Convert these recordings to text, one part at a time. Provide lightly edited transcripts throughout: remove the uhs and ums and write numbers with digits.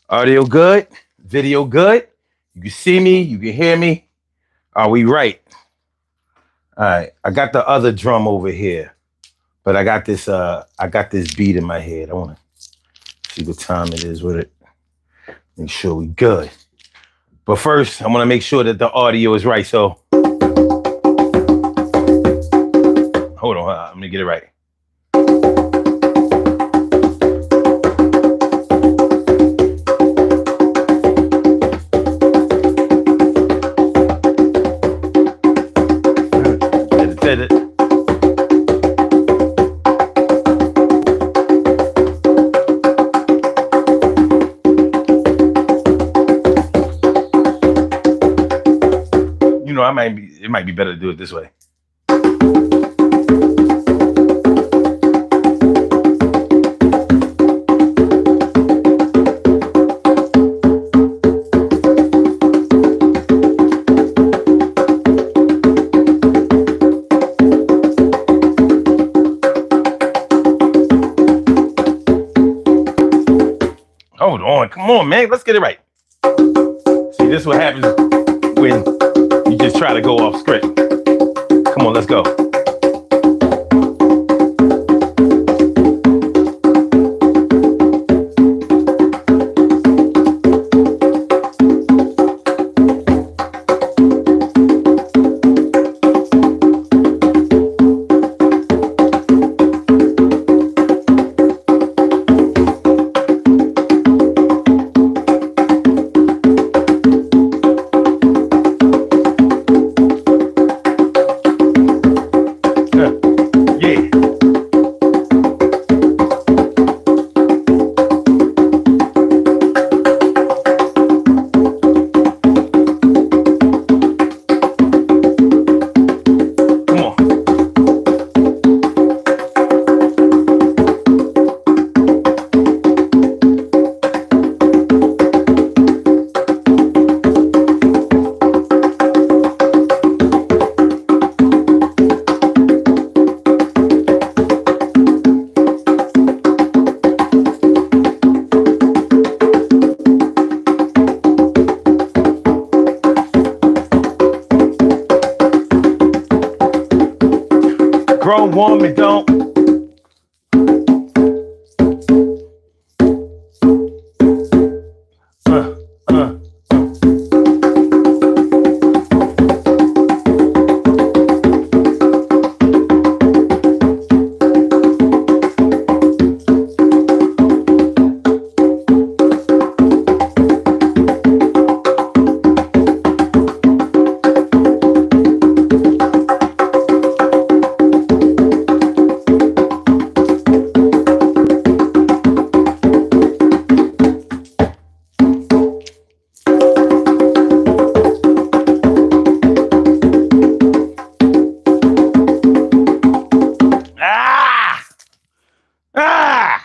Audio good, video good. You can see me, you can hear me. Are we right? All right. I got the other drum over here, but I got this beat in my head. I want to see what time it is with it. Make sure we good. But first, I want to make sure that the audio is right. So hold on, I'm gonna get it right. It might be better to do it this way. Hold on, come on, man, let's get it right. See, this is what happens when you just try to go off script. Come on, let's go. Grown woman don't. Uh, uh.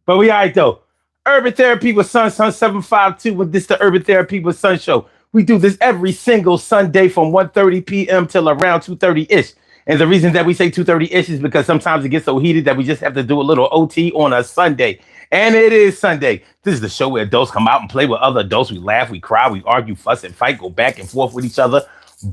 But we all right though. Urban Therapy with Sun 752 with this the Urban Therapy with Sun show. We do this every single Sunday from 1:30 p.m. till around 2:30-ish. And the reason that we say 2:30-ish is because sometimes it gets so heated that we just have to do a little OT on a Sunday. And it is Sunday. This is the show where adults come out and play with other adults. We laugh, we cry, we argue, fuss, and fight, go back and forth with each other,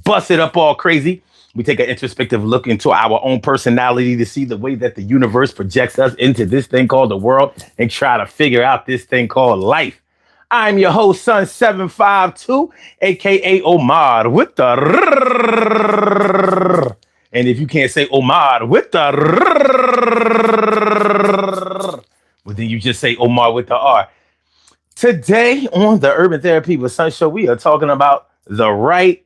bust it up all crazy. We take an introspective look into our own personality to see the way that the universe projects us into this thing called the world and try to figure out this thing called life. I'm your host, Sun 752, aka Omar with the and if you can't say Omar with the well, then you just say Omar with the R. Today on the Urban Therapy with Sun show, we are talking about the right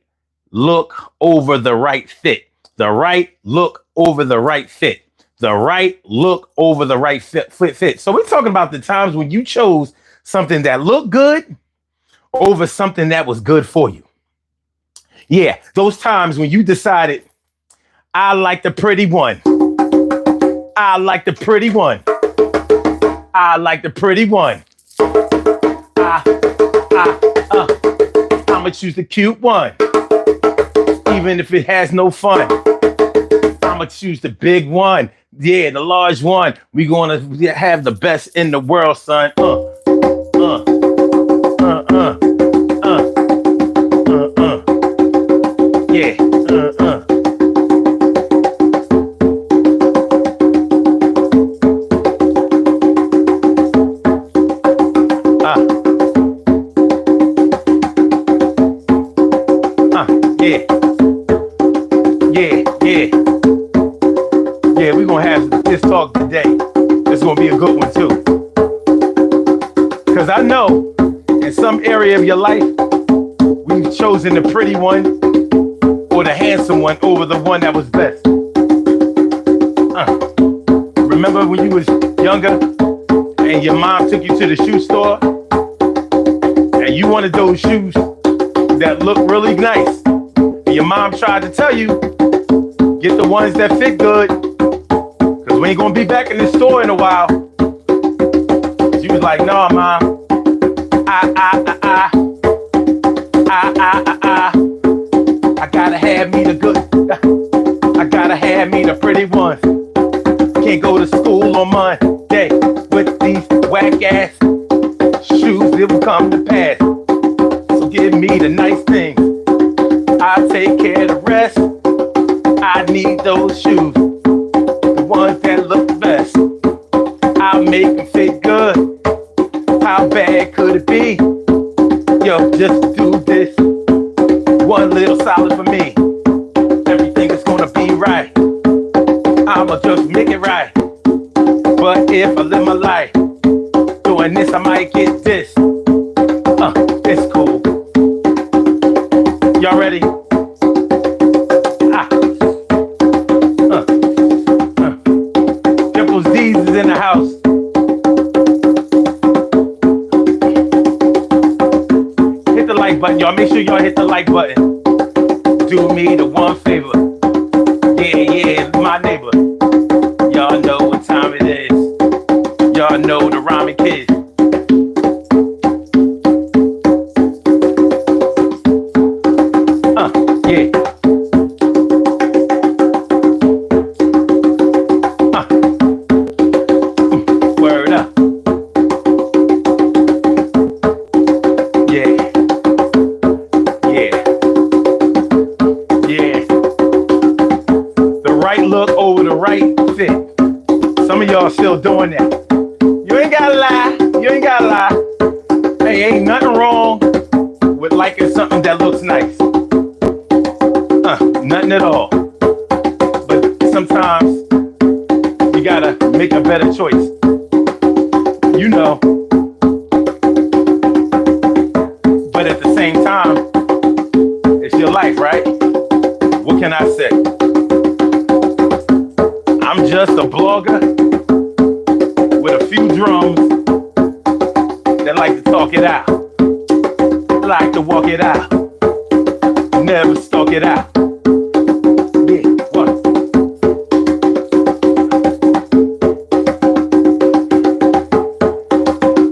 look over the right fit. The right look over the right fit. The right look over the right fit. So we're talking about the times when you chose something that looked good over something that was good for you. Yeah, those times when you decided, I like the pretty one. I like the pretty one. I like the pretty one. I'ma choose the cute one. Even if it has no fun, I'ma choose the big one. Yeah, the large one. We gonna have the best in the world, son. Because I know in some area of your life, we've chosen the pretty one or the handsome one over the one that was best. Remember when you was younger and your mom took you to the shoe store and you wanted those shoes that look really nice? And your mom tried to tell you, get the ones that fit good, because we ain't gonna be back in the store in a while. She was like, nah, mom. I gotta have me the good. I gotta have me the pretty ones. Can't go to school on Monday with these whack ass shoes. It will come to pass. So give me the nice things. I'll take care of the rest. I need those shoes, the ones that look best. I'll make them fit good. How bad could it be? Yo, just do this one little solid for me. Everything is gonna be right. I'ma just make it right. But if I live my life doing this, I might get this. It's cool. Y'all ready? Triple D's is in the house. Hit the like button, y'all. Make sure y'all hit the like button. Do me the one favor. Yeah, my neighbor. Y'all know what time it is. Y'all know the rhyming kids. Yeah. Word up. Yeah. The right look over the right fit. Some of y'all still doing that. You ain't gotta lie. Hey, ain't nothing wrong with liking something that looks nice. Nothing at all. But sometimes you gotta make a better choice. You know. But at the same time, it's your life, right? What can I say? I'm just a blogger with a few drums that like to talk it out. Like to walk it out. Never stalk it out. Yeah, what?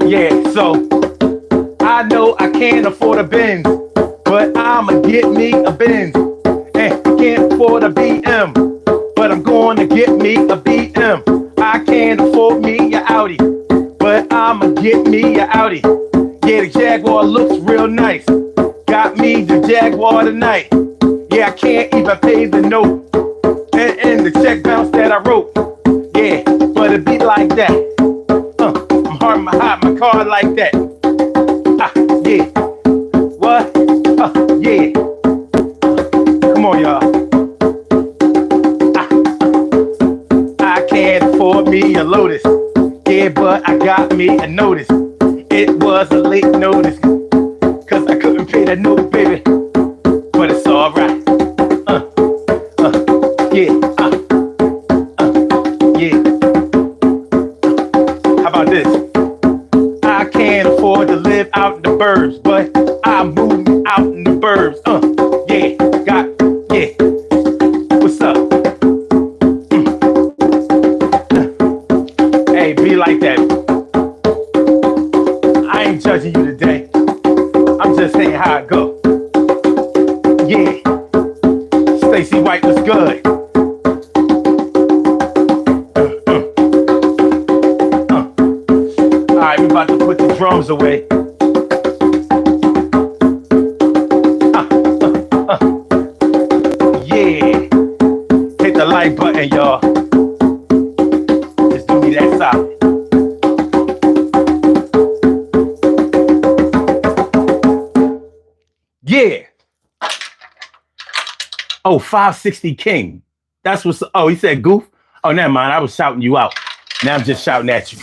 Yeah, so I know I can't afford a Benz, but I'ma get me a Benz. And I can't afford a BM, but I'm gonna get me a BM. I can't afford me a Audi, but I'ma get me a Audi. Yeah, the Jaguar looks real nice. Got me the Jaguar tonight. Yeah, I can't even pay the note. And the check bounce that I wrote. Yeah, but it be like that. I'm hard my car like that. Yeah. What? Yeah. Come on, y'all. I can't afford me a Lotus. Yeah, but I got me a notice. It was a late notice, cause I couldn't pay that note, baby. But it's alright. Yeah. How about this? I can't afford to live out in the burbs, but I'm moving out in the burbs. Yeah. What's up? Hey, be like that. I ain't judging you today. I'm just saying how it go. Yeah. Stacy White was good. Alright, we about to put the drums away. Yeah. Hit the like button, y'all. Just do me that solid. Yeah. Oh, 560 King. That's what's. Oh, he said goof. Oh, never mind. I was shouting you out. Now I'm just shouting at you.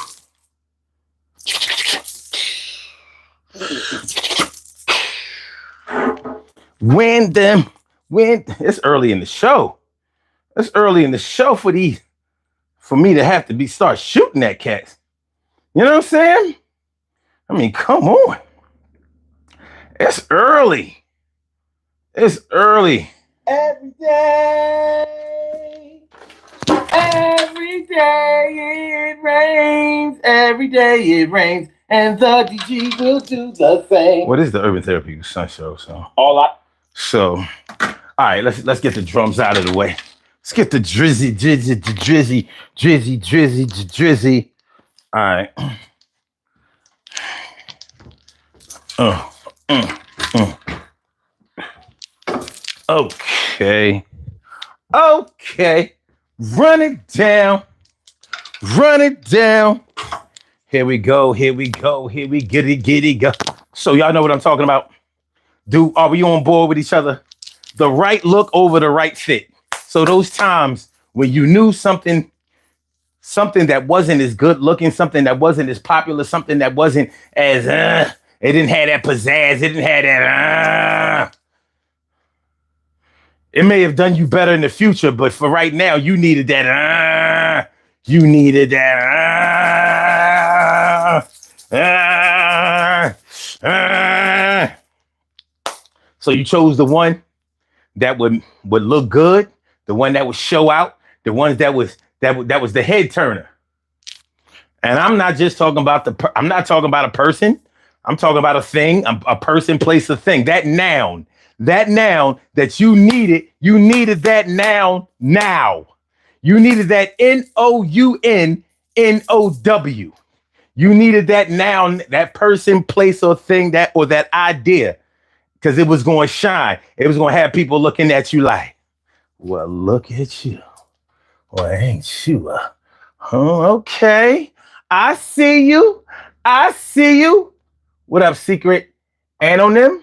when it's early in the show. It's early in the show for me to have to start shooting at cats. You know what I'm saying? I mean, come on. It's early. It's early. Every day. Every day it rains. Every day it rains. And the DG will do the same. What is the Urban Therapy Sun Show? All right, let's get the drums out of the way. Let's get the drizzy. All right. Okay. Run it down. Here we go. Here we get it go. So y'all know what I'm talking about? Are we on board with each other? The right look over the right fit. So those times when you knew something that wasn't as good looking, something that wasn't as popular, something that wasn't as it didn't have that pizzazz, it didn't have that it may have done you better in the future, but for right now, you needed that you needed that So you chose the one that would look good, the one that would show out, the ones that was the head turner. And I'm not just talking about I'm not talking about a person. I'm talking about a thing, a person, place, a thing. That noun that you needed that noun now. You needed that NOUNNOW. You needed that noun, that person, place, or thing, or that idea, because it was going to shine. It was going to have people looking at you like, well, look at you. Well, ain't you? Okay. I see you. What up, Secret Anonym?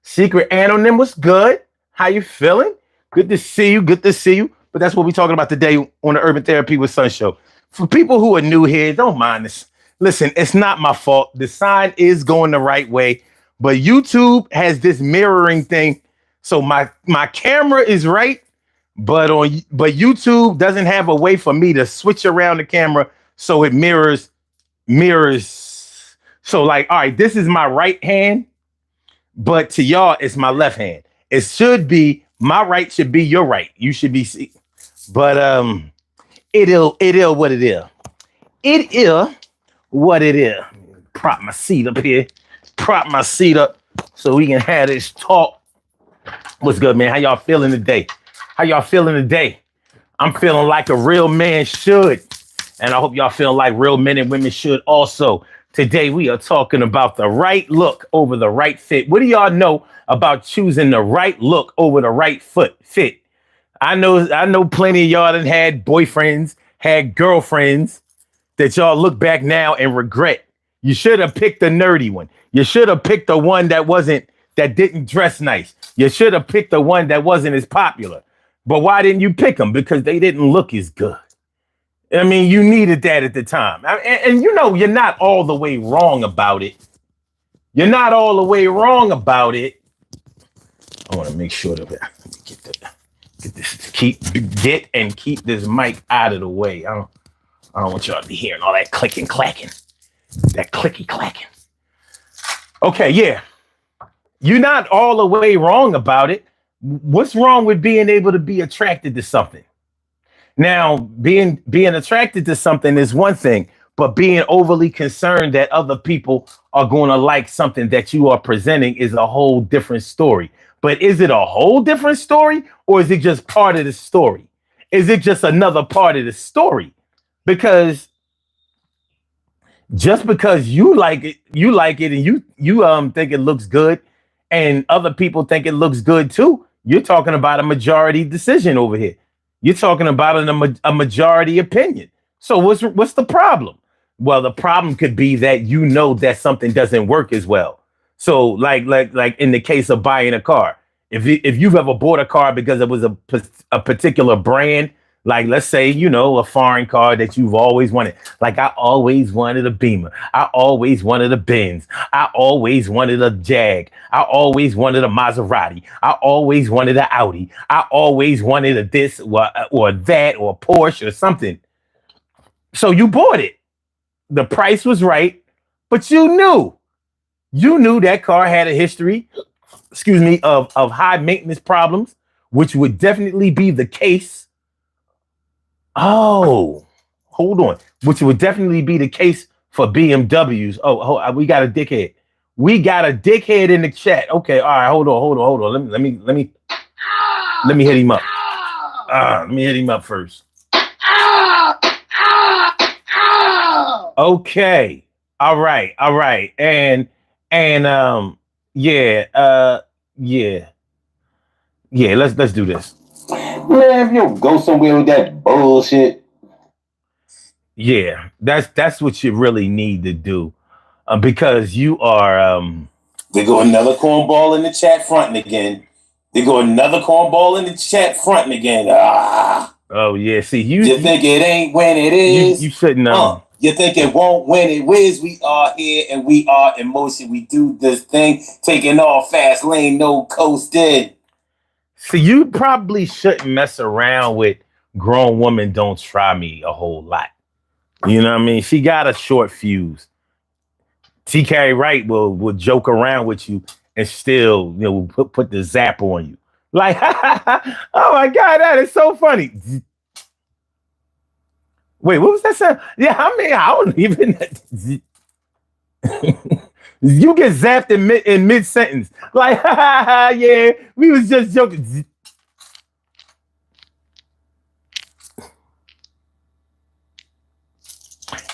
Secret Anonym was good. How you feeling? Good to see you. But that's what we're talking about today on the Urban Therapy with Sun Show. For people who are new here, don't mind this. Listen, it's not my fault. The sign is going the right way, but YouTube has this mirroring thing. So my camera is right, but YouTube doesn't have a way for me to switch around the camera so it mirrors. So like, all right, this is my right hand, but to y'all, it's my left hand. It should be, my right should be your right. You should be, but it is what it is. It is what it is. Prop my seat up here. So we can have this talk. What's good, man? How y'all feeling today? I'm feeling like a real man should. And I hope y'all feel like real men and women should also. Today, we are talking about the right look over the right fit. What do y'all know about choosing the right look over the right fit? I know plenty of y'all that had boyfriends, had girlfriends that y'all look back now and regret. You should have picked the nerdy one. You should have picked the one that didn't dress nice. You should have picked the one that wasn't as popular. But why didn't you pick them? Because they didn't look as good. I mean, you needed that at the time. And you know, you're not all the way wrong about it. I want to make sure that keep this mic out of the way. I don't want y'all to be hearing all that clicking, clacking, that clicky clacking. Okay, yeah. You're not all the way wrong about it. What's wrong with being able to be attracted to something? Now, being attracted to something is one thing, but being overly concerned that other people are going to like something that you are presenting is a whole different story. But is it a whole different story, or is it just part of the story? Is it just another part of the story? Because just because you like it and you think it looks good and other people think it looks good too, you're talking about a majority decision over here. You're talking about a majority opinion. So what's the problem? Well, the problem could be that you know that something doesn't work as well. So like in the case of buying a car, if you've ever bought a car because it was a particular brand, Like, let's say, a foreign car that you've always wanted. Like, I always wanted a Beamer. I always wanted a Benz. I always wanted a Jag. I always wanted a Maserati. I always wanted an Audi. I always wanted a this or that or a Porsche or something. So you bought it. The price was right, but you knew that car had a history, of high maintenance problems, which would definitely be the case. Oh, hold on. Which would definitely be the case for BMWs. Oh, we got a dickhead. We got a dickhead in the chat. Okay, all right. Hold on. Let me hit him up. Let me hit him up first. Okay. All right. And yeah. Let's do this. Man, if you go somewhere with that bullshit. Yeah, that's what you really need to do, because you are. They go another cornball in the chat fronting again. Oh yeah, see you think it ain't when it is. You shouldn't know. You think it won't when it is. We are here and we are in motion. We do this thing, taking off fast lane, no coasting. See, you probably shouldn't mess around with grown woman don't try me a whole lot. You know what I mean? She got a short fuse. TK Wright will joke around with you and still, put the zap on you. Like, oh my God, that is so funny. Wait, what was that sound? Yeah, I mean, I don't even. You get zapped in mid sentence. Like, yeah, we was just joking.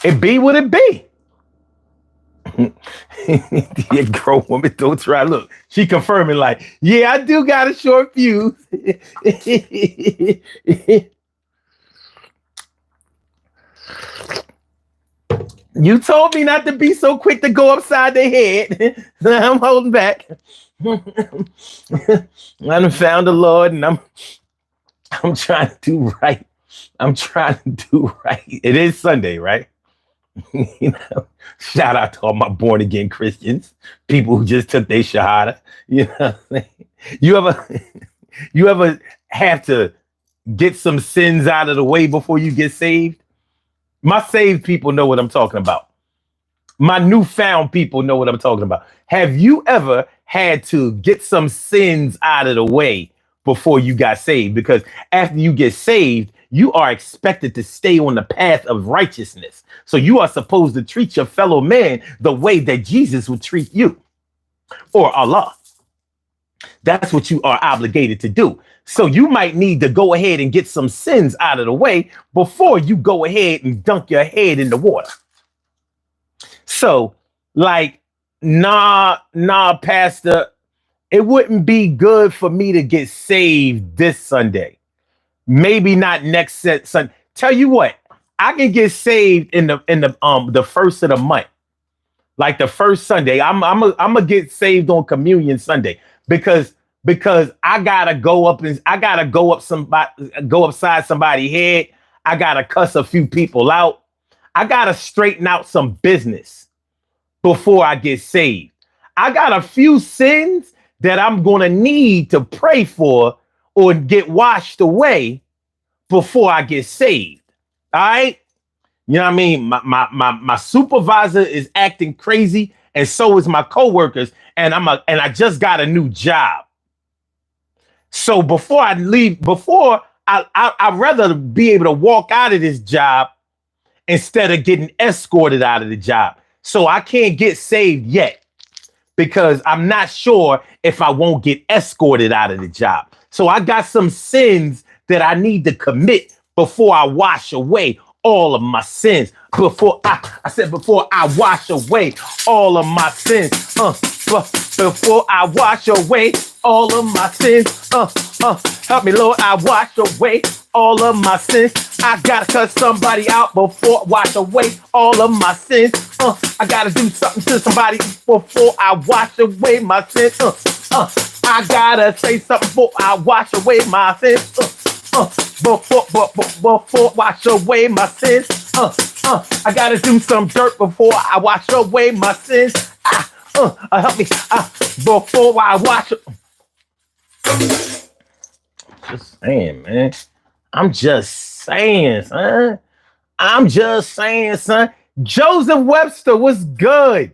It be what it be. Yeah, grown woman don't try. Look, she confirming like, yeah, I do got a short fuse. You told me not to be so quick to go upside the head. I'm holding back. I done found the Lord, and I'm trying to do right. It is Sunday, right? Shout out to all my born again Christians, people who just took their shahada. You know what I'm saying? You ever have to get some sins out of the way before you get saved? My saved people know what I'm talking about. My newfound people know what I'm talking about. Have you ever had to get some sins out of the way before you got saved? Because after you get saved, you are expected to stay on the path of righteousness. So you are supposed to treat your fellow man the way that Jesus would treat you, or Allah. That's what you are obligated to do. So you might need to go ahead and get some sins out of the way before you go ahead and dunk your head in the water. So, like, nah, Pastor, it wouldn't be good for me to get saved this Sunday. Maybe not next Sunday. Tell you what, I can get saved in the first of the month, like the first Sunday. I'm gonna get saved on Communion Sunday because I gotta go upside somebody's head. I gotta cuss a few people out. I gotta straighten out some business before I get saved. I got a few sins that I'm gonna need to pray for or get washed away before I get saved. All right. You know what I mean? My supervisor is acting crazy, and so is my coworkers, and I just got a new job. So before I leave, I'd rather be able to walk out of this job instead of getting escorted out of the job. So I can't get saved yet because I'm not sure if I won't get escorted out of the job. So I got some sins that I need to commit before I wash away all of my sins. Before I wash away all of my sins. Before I wash away all of my sins. Help me, Lord, I wash away all of my sins. I gotta cut somebody out before I wash away all of my sins. I gotta do something to somebody before I wash away my sins. I gotta say something before I wash away my sins. Before wash away my sins. I gotta do some dirt before I wash away my sins. Help me. Before I wash. Just saying, man. I'm just saying, son. I'm just saying, son. Joseph Webster was good.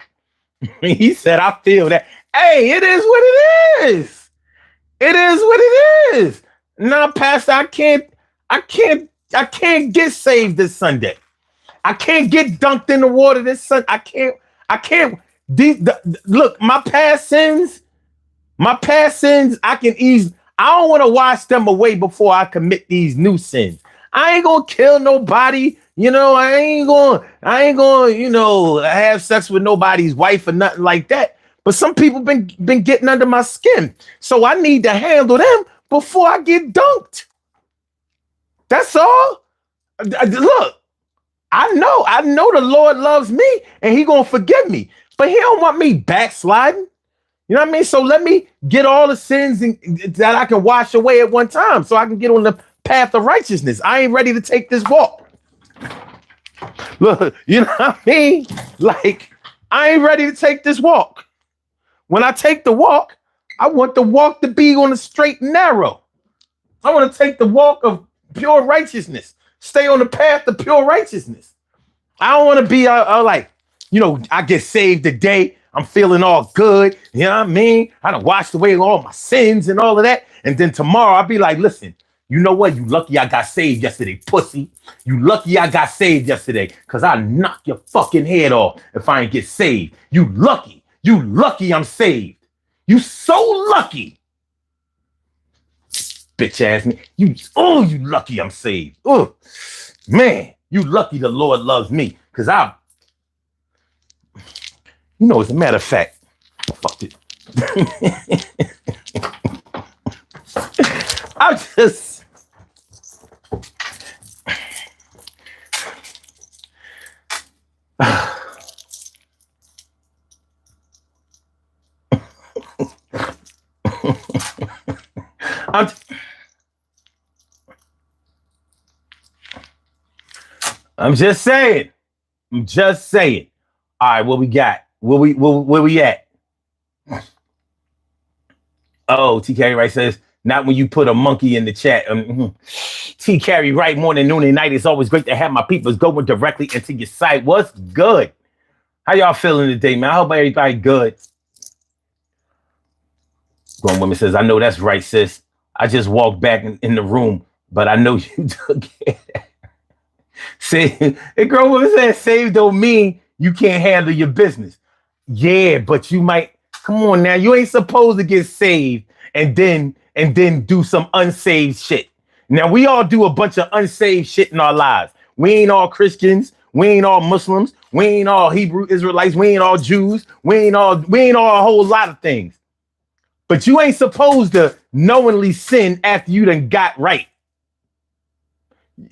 He said, I feel that. Hey, it is what it is. It is what it is. Now, Pastor, I can't get saved this Sunday. I can't get dunked in the water this Sunday. I can't. Look, my past sins, I can ease. I don't want to wash them away before I commit these new sins. I ain't gonna kill nobody. You know, I ain't gonna, you know, have sex with nobody's wife or nothing like that. But some people been getting under my skin. So I need to handle them before I get dunked. That's all. Look, I know the Lord loves me and he gonna forgive me, but he don't want me backsliding. You know what I mean? So let me get all the sins that I can wash away at one time so I can get on the path of righteousness. I ain't ready to take this walk. Look, you know what I mean? Like, I ain't ready to take this walk. When I take the walk, I want the walk to be on the straight and narrow. I want to take the walk of pure righteousness. Stay on the path of pure righteousness. I don't want to be like, you know, I get saved today. I'm feeling all good. You know what I mean? I done washed away all my sins and all of that. And then tomorrow I'll be like, listen, you know what? You lucky I got saved yesterday, pussy. You lucky I got saved yesterday because I knock your fucking head off if I ain't get saved. You lucky. You lucky I'm saved. You so lucky. Bitch ass me. You lucky I'm saved. Oh, man, you lucky the Lord loves me because you know, as a matter of fact, fuck it. I'm just. I'm just saying. I'm just saying. All right, what we got? Where we at? Oh, T. Carey Wright says, not when you put a monkey in the chat. T. Carey Wright, morning, noon, and night. It's always great to have my peoples going directly into your site. What's good? How y'all feeling today, man? I hope everybody good. Grown woman says, I know that's right, sis. I just walked back in the room, but I know you took it. See, a grown woman says, saved don't mean you can't handle your business. Yeah, but you might. Come on now, you ain't supposed to get saved and then do some unsaved shit. Now we all do a bunch of unsaved shit in our lives. We ain't all Christians. We ain't all Muslims. We ain't all Hebrew Israelites. We ain't all Jews. We ain't all a whole lot of things. But you ain't supposed to knowingly sin after you done got right.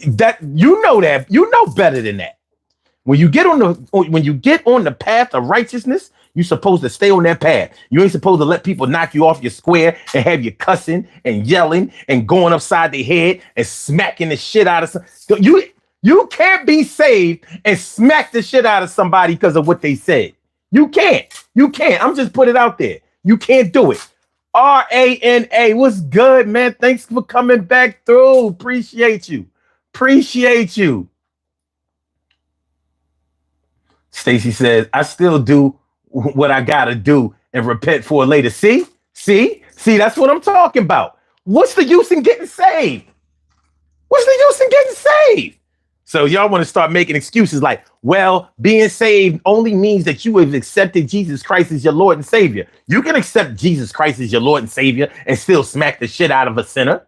That you know better than that. When you get on the path of righteousness, you're supposed to stay on that path. You ain't supposed to let people knock you off your square and have you cussing and yelling and going upside their head and smacking the shit out of some. You can't be saved and smack the shit out of somebody because of what they said. You can't. I'm just putting it out there. You can't do it. RANA, what's good, man? Thanks for coming back through. Appreciate you. Stacy says, I still do what I gotta do and repent for it later. See, that's what I'm talking about. What's the use in getting saved? So y'all want to start making excuses like, well, being saved only means that you have accepted Jesus Christ as your Lord and Savior. You can accept Jesus Christ as your Lord and Savior and still smack the shit out of a sinner.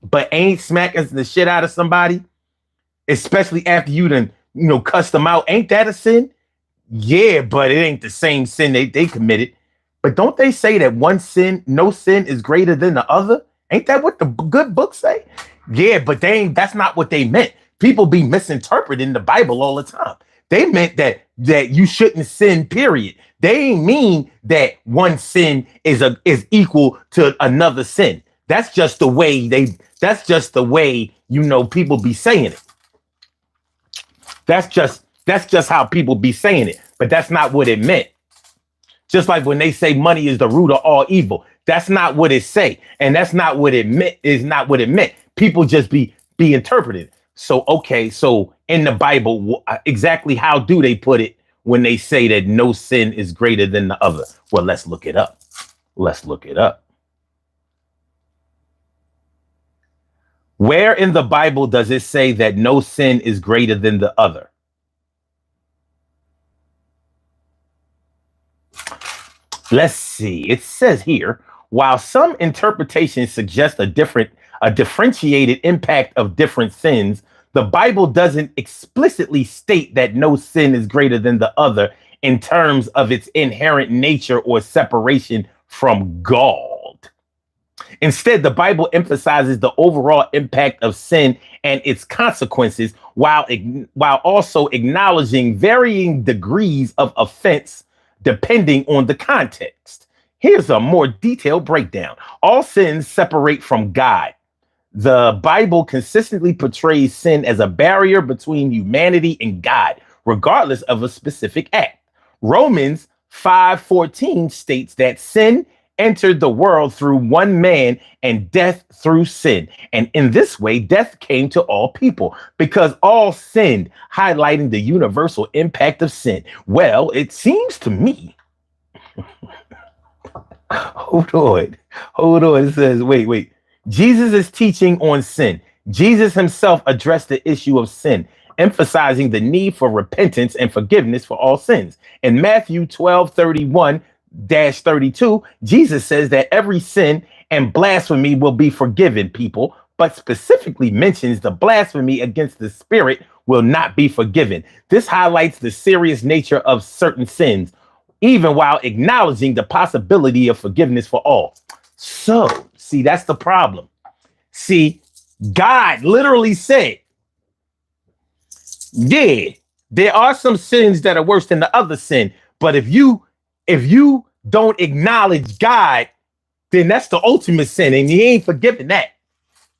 But ain't smacking the shit out of somebody, especially after you done, cuss them out. Ain't that a sin? Yeah, but it ain't the same sin they committed. But don't they say that no sin is greater than the other? Ain't that what the good book say? Yeah, but that's not what they meant. People be misinterpreting the Bible all the time. They meant that you shouldn't sin, period. They ain't mean that one sin is equal to another sin. That's just the way people be saying it. That's just how people be saying it. But that's not what it meant. Just like when they say money is the root of all evil, that's not what it say, and that's not what it meant. Is not what it meant. People just be interpreted. So okay, so in the Bible, exactly how do they put it when they say that no sin is greater than the other? Well, let's look it up. Let's look it up. Where in the Bible does it say that no sin is greater than the other? Let's see. It says here, while some interpretations suggest a differentiated impact of different sins, the Bible doesn't explicitly state that no sin is greater than the other in terms of its inherent nature or separation from God. Instead, the Bible emphasizes the overall impact of sin and its consequences while also acknowledging varying degrees of offense depending on the context. Here's a more detailed breakdown. All sins separate from God. The Bible consistently portrays sin as a barrier between humanity and God, regardless of a specific act. Romans 5:14 states that sin entered the world through one man and death through sin. And in this way, death came to all people because all sinned, highlighting the universal impact of sin. Well, it seems to me. Hold on. It says, wait. Jesus is teaching on sin. Jesus himself addressed the issue of sin, emphasizing the need for repentance and forgiveness for all sins. In Matthew 12:31-32, Jesus says that every sin and blasphemy will be forgiven people, but specifically mentions the blasphemy against the Spirit will not be forgiven. This highlights the serious nature of certain sins, even while acknowledging the possibility of forgiveness for all. So, see, that's the problem. See, God literally said, yeah, there are some sins that are worse than the other sin, but if you don't acknowledge God, then that's the ultimate sin, and he ain't forgiving that.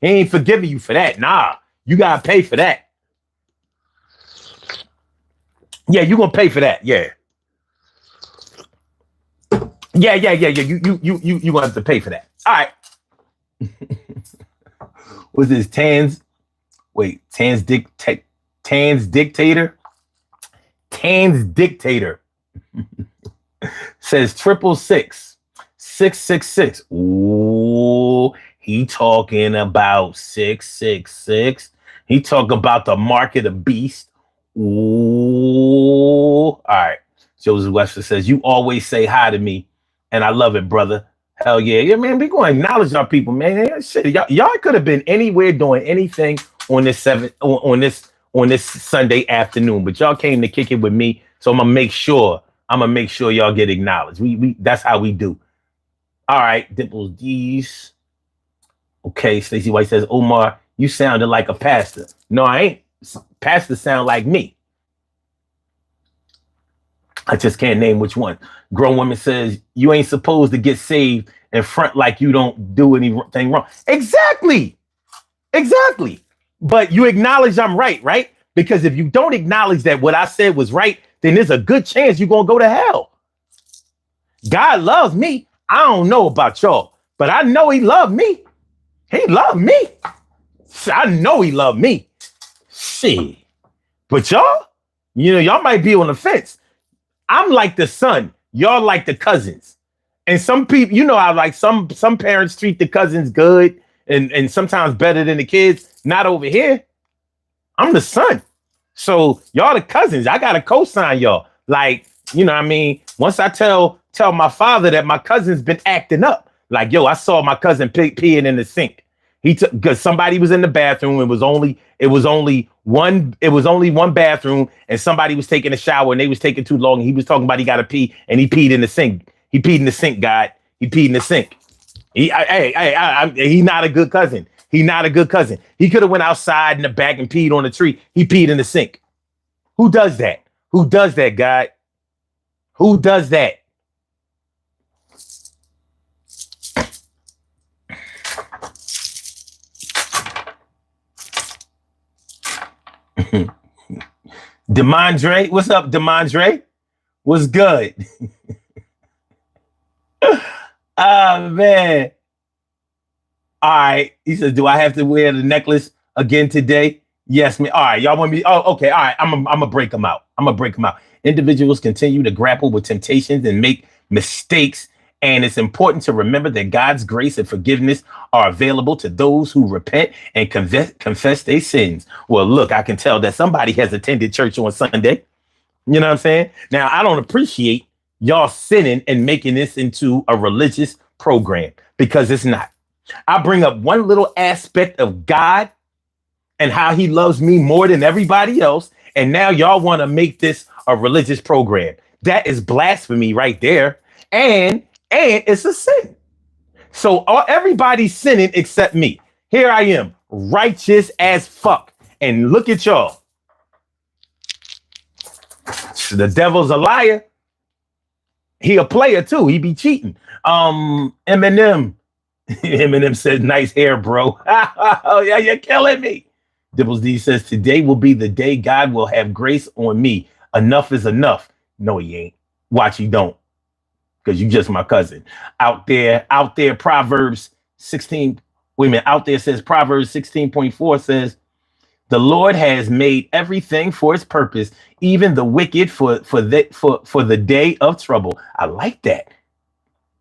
He ain't forgiving you for that. Nah, you gotta pay for that. Yeah, you're gonna pay for that. Yeah. You gonna have to pay for that. All right. What's this? Tan's dictator. Tan's dictator says 666. Ooh, he talking about 666. He talking about the mark of the beast. Ooh. All right. Joseph Webster says, you always say hi to me, and I love it, brother. Hell yeah. Yeah, man, we going to acknowledge our people, man. Yeah, shit, y'all could have been anywhere doing anything on this Sunday afternoon, but y'all came to kick it with me, so I'm gonna make sure y'all get acknowledged. We that's how we do. All right, Dimples D's. Okay, Stacey White says, Omar, you sounded like a pastor. No, I ain't. Pastors sound like me. I just can't name which one. Grown Woman says, you ain't supposed to get saved in front like you don't do anything wrong. Exactly. But you acknowledge I'm right? Because if you don't acknowledge that what I said was right, then there's a good chance you're going to go to hell. God loves me. I don't know about y'all, but I know he loved me. He loved me. I know he loved me. Shit. But y'all, y'all might be on the fence. I'm like the son. Y'all like the cousins. And some people, how like some parents treat the cousins good and sometimes better than the kids. Not over here. I'm the son. So y'all the cousins. I got to co-sign y'all. Like, what I mean? Once I tell my father that my cousin's been acting up, like, yo, I saw my cousin peeing in the sink. Because somebody was in the bathroom. It was only one bathroom, and somebody was taking a shower and they was taking too long. And he was talking about he got to pee, and he peed in the sink. He peed in the sink, God. He peed in the sink. He's not a good cousin. He's not a good cousin. He could have went outside in the back and peed on the tree. He peed in the sink. Who does that? Who does that, God? Who does that? Demondre, what's up, Demondre? What's good? Man. All right. He says, do I have to wear the necklace again today? Yes, man. All right. Y'all want me? Oh, okay. All right. I'm gonna break them out. I'm gonna break them out. Individuals continue to grapple with temptations and make mistakes. And it's important to remember that God's grace and forgiveness are available to those who repent and confess their sins. Well, look, I can tell that somebody has attended church on Sunday. You know what I'm saying? Now, I don't appreciate y'all sinning and making this into a religious program because it's not. I bring up one little aspect of God and how he loves me more than everybody else. And now y'all want to make this a religious program. That is blasphemy right there. And it's a sin. So everybody's sinning except me. Here I am, righteous as fuck. And look at y'all. The devil's a liar. He a player too. He be cheating. Eminem. Eminem says, nice hair, bro. Oh, yeah, you're killing me. Dibbles D says, today will be the day God will have grace on me. Enough is enough. No, he ain't. Watch, he don't. Because you just my cousin. Out there, Proverbs 16. Wait a minute. Out there says Proverbs 16.4 says, the Lord has made everything for its purpose, even the wicked for the day of trouble. I like that.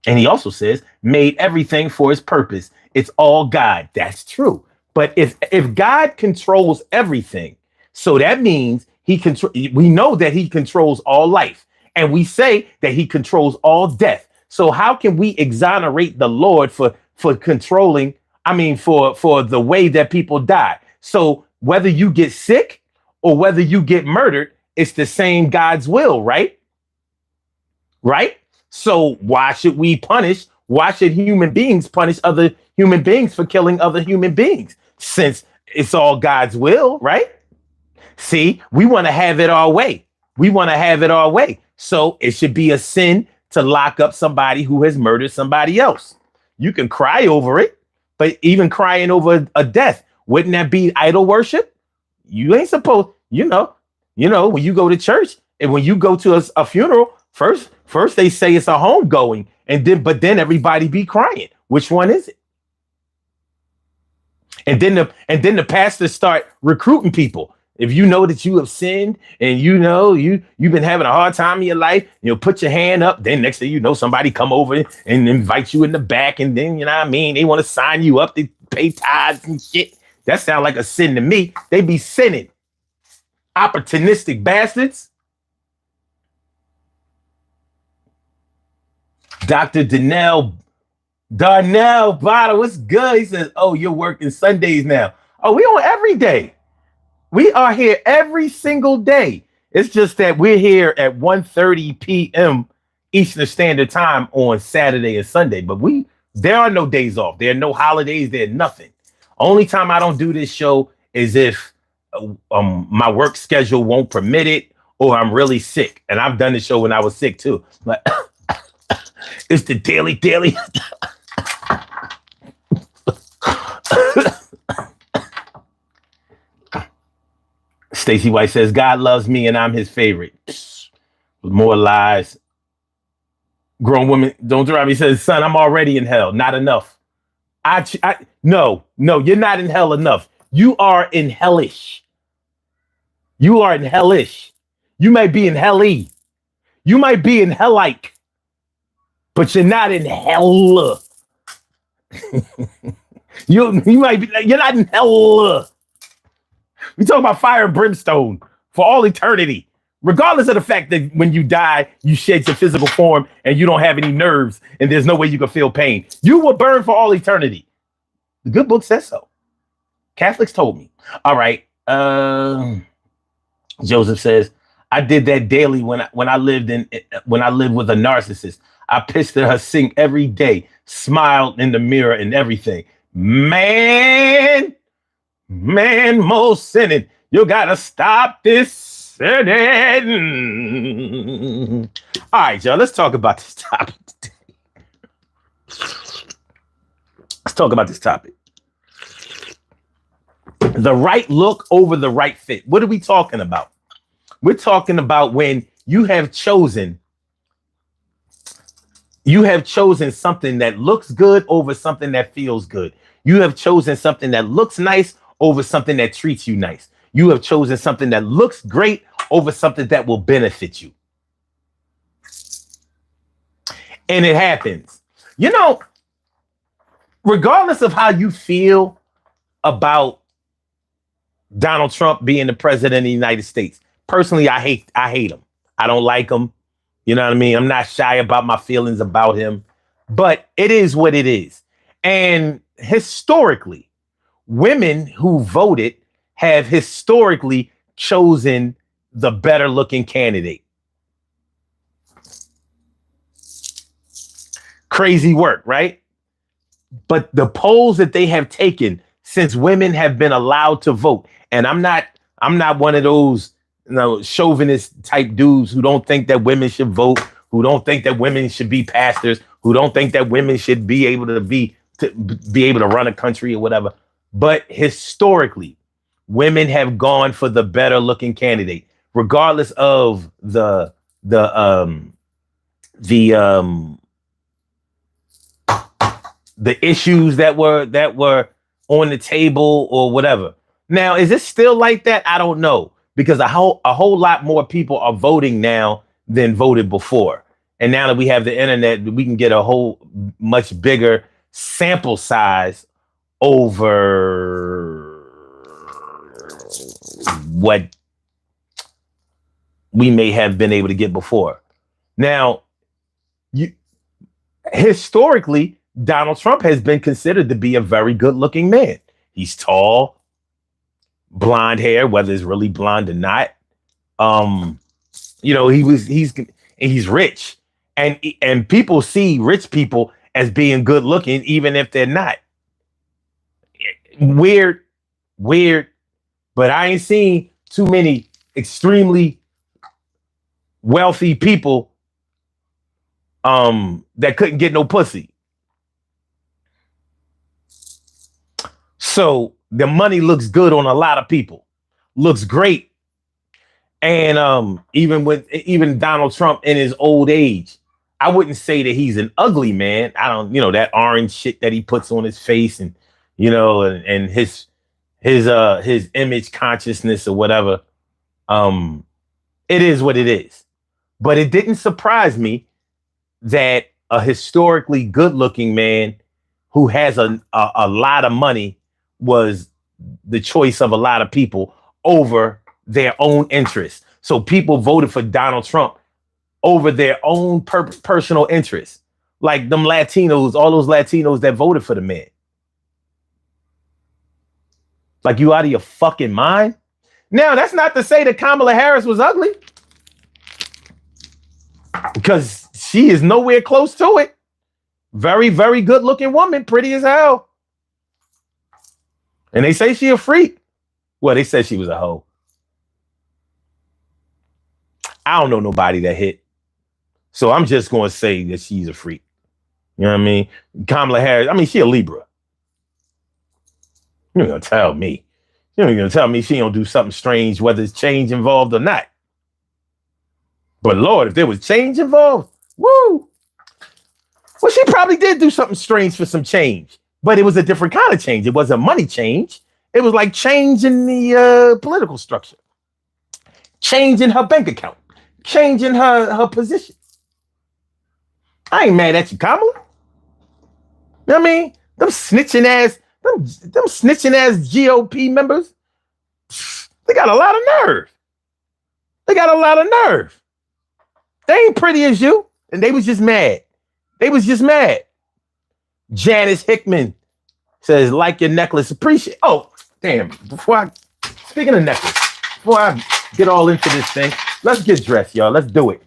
And he also says, made everything for his purpose. It's all God. That's true. But if God controls everything, so that means we know that he controls all life. And we say that he controls all death. So how can we exonerate the Lord for controlling, for the way that people die? So whether you get sick or whether you get murdered, it's the same God's will, right? Right? So why should we punish? Why should human beings punish other human beings for killing other human beings? Since it's all God's will, right? See, we want to have it our way. We want to have it our way. So it should be a sin to lock up somebody who has murdered somebody else. You can cry over it, but even crying over a death, wouldn't that be idol worship? You ain't supposed, when you go to church and when you go to a funeral, first they say it's a homegoing, but then everybody be crying. Which one is it? And then the pastors start recruiting people. If you know that you have sinned and you've been having a hard time in your life, put your hand up. Then next thing you know, somebody come over and invite you in the back, and then they want to sign you up to pay tithes and shit. That sounds like a sin to me. They be sinning. Opportunistic bastards. Dr. Darnell Bottle, what's good? He says, oh, you're working Sundays now. Oh, we on every day. We are here every single day. It's just that we're here at 1:30 p.m. Eastern Standard Time on Saturday and Sunday. But there are no days off. There are no holidays. There's nothing. Only time I don't do this show is if my work schedule won't permit it or I'm really sick. And I've done the show when I was sick too. But it's the daily. Stacey White says, God loves me and I'm his favorite. More lies. Grown woman, don't drive me, says, son, I'm already in hell. Not enough. No, you're not in hell enough. You are in hellish. You are in hellish. You might be in helly. You might be in hell-like, but you're not in hell. You might be, you're not in hell. We talk about fire and brimstone for all eternity, regardless of the fact that when you die, you shed your physical form and you don't have any nerves and there's no way you can feel pain. You will burn for all eternity. The good book says so. Catholics told me. All right. Joseph says, I did that daily when I lived with a narcissist. I pissed at her sink every day, smiled in the mirror and everything. Man, most sinning. You gotta stop this sinning. All right, y'all. Let's talk about this topic today. Let's talk about this topic. The right look over the right fit. What are we talking about? We're talking about when you have chosen something that looks good over something that feels good. You have chosen something that looks nice over something that treats you nice. You have chosen something that looks great over something that will benefit you. And it happens. You know, regardless of how you feel about Donald Trump being the president of the United States, personally, I hate him. I don't like him. You know what I mean? I'm not shy about my feelings about him, but it is what it is. And historically, women who voted have historically chosen the better looking candidate. Crazy work, right? But the polls that they have taken since women have been allowed to vote, and I'm not one of those chauvinist type dudes who don't think that women should vote, who don't think that women should be pastors, who don't think that women should be able to be able to run a country or whatever. But historically, women have gone for the better looking candidate, regardless of the issues that were on the table or whatever. Now, is it still like that? I don't know, because a whole lot more people are voting now than voted before. And now that we have the internet, we can get a whole much bigger sample size over what we may have been able to get before. Now, historically, Donald Trump has been considered to be a very good looking man. He's tall, blonde hair, whether it's really blonde or not. He's rich, and people see rich people as being good looking, even if they're not. Weird, but I ain't seen too many extremely wealthy people that couldn't get no pussy. So the money looks good on a lot of people, looks great. And even Donald Trump in his old age, I wouldn't say that he's an ugly man. I don't, that orange shit that he puts on his face, and and his image consciousness or whatever. It is what it is. But it didn't surprise me that a historically good-looking man who has a lot of money was the choice of a lot of people over their own interests. So people voted for Donald Trump over their own personal interests. Like them Latinos, all those Latinos that voted for the man. Like, you out of your fucking mind? Now, that's not to say that Kamala Harris was ugly, because she is nowhere close to it. Very, very good looking woman, pretty as hell. And they say she a freak. Well, they said she was a hoe. I don't know nobody that hit. So I'm just going to say that she's a freak. You know what I mean? Kamala Harris, she a Libra. You're going to tell me. You're going to tell me she don't do something strange, whether it's change involved or not. But Lord, if there was change involved, woo. Well, she probably did do something strange for some change. But it was a different kind of change. It wasn't money change. It was like change in the political structure. Change in her bank account. Change in her position. I ain't mad at you, Kamala. You know what I mean? Them snitching ass GOP members, they got a lot of nerve. They ain't pretty as you. And they was just mad. Janice Hickman says, like your necklace, appreciate. Oh, damn. Speaking of necklace, before I get all into this thing, let's get dressed, y'all. Let's do it.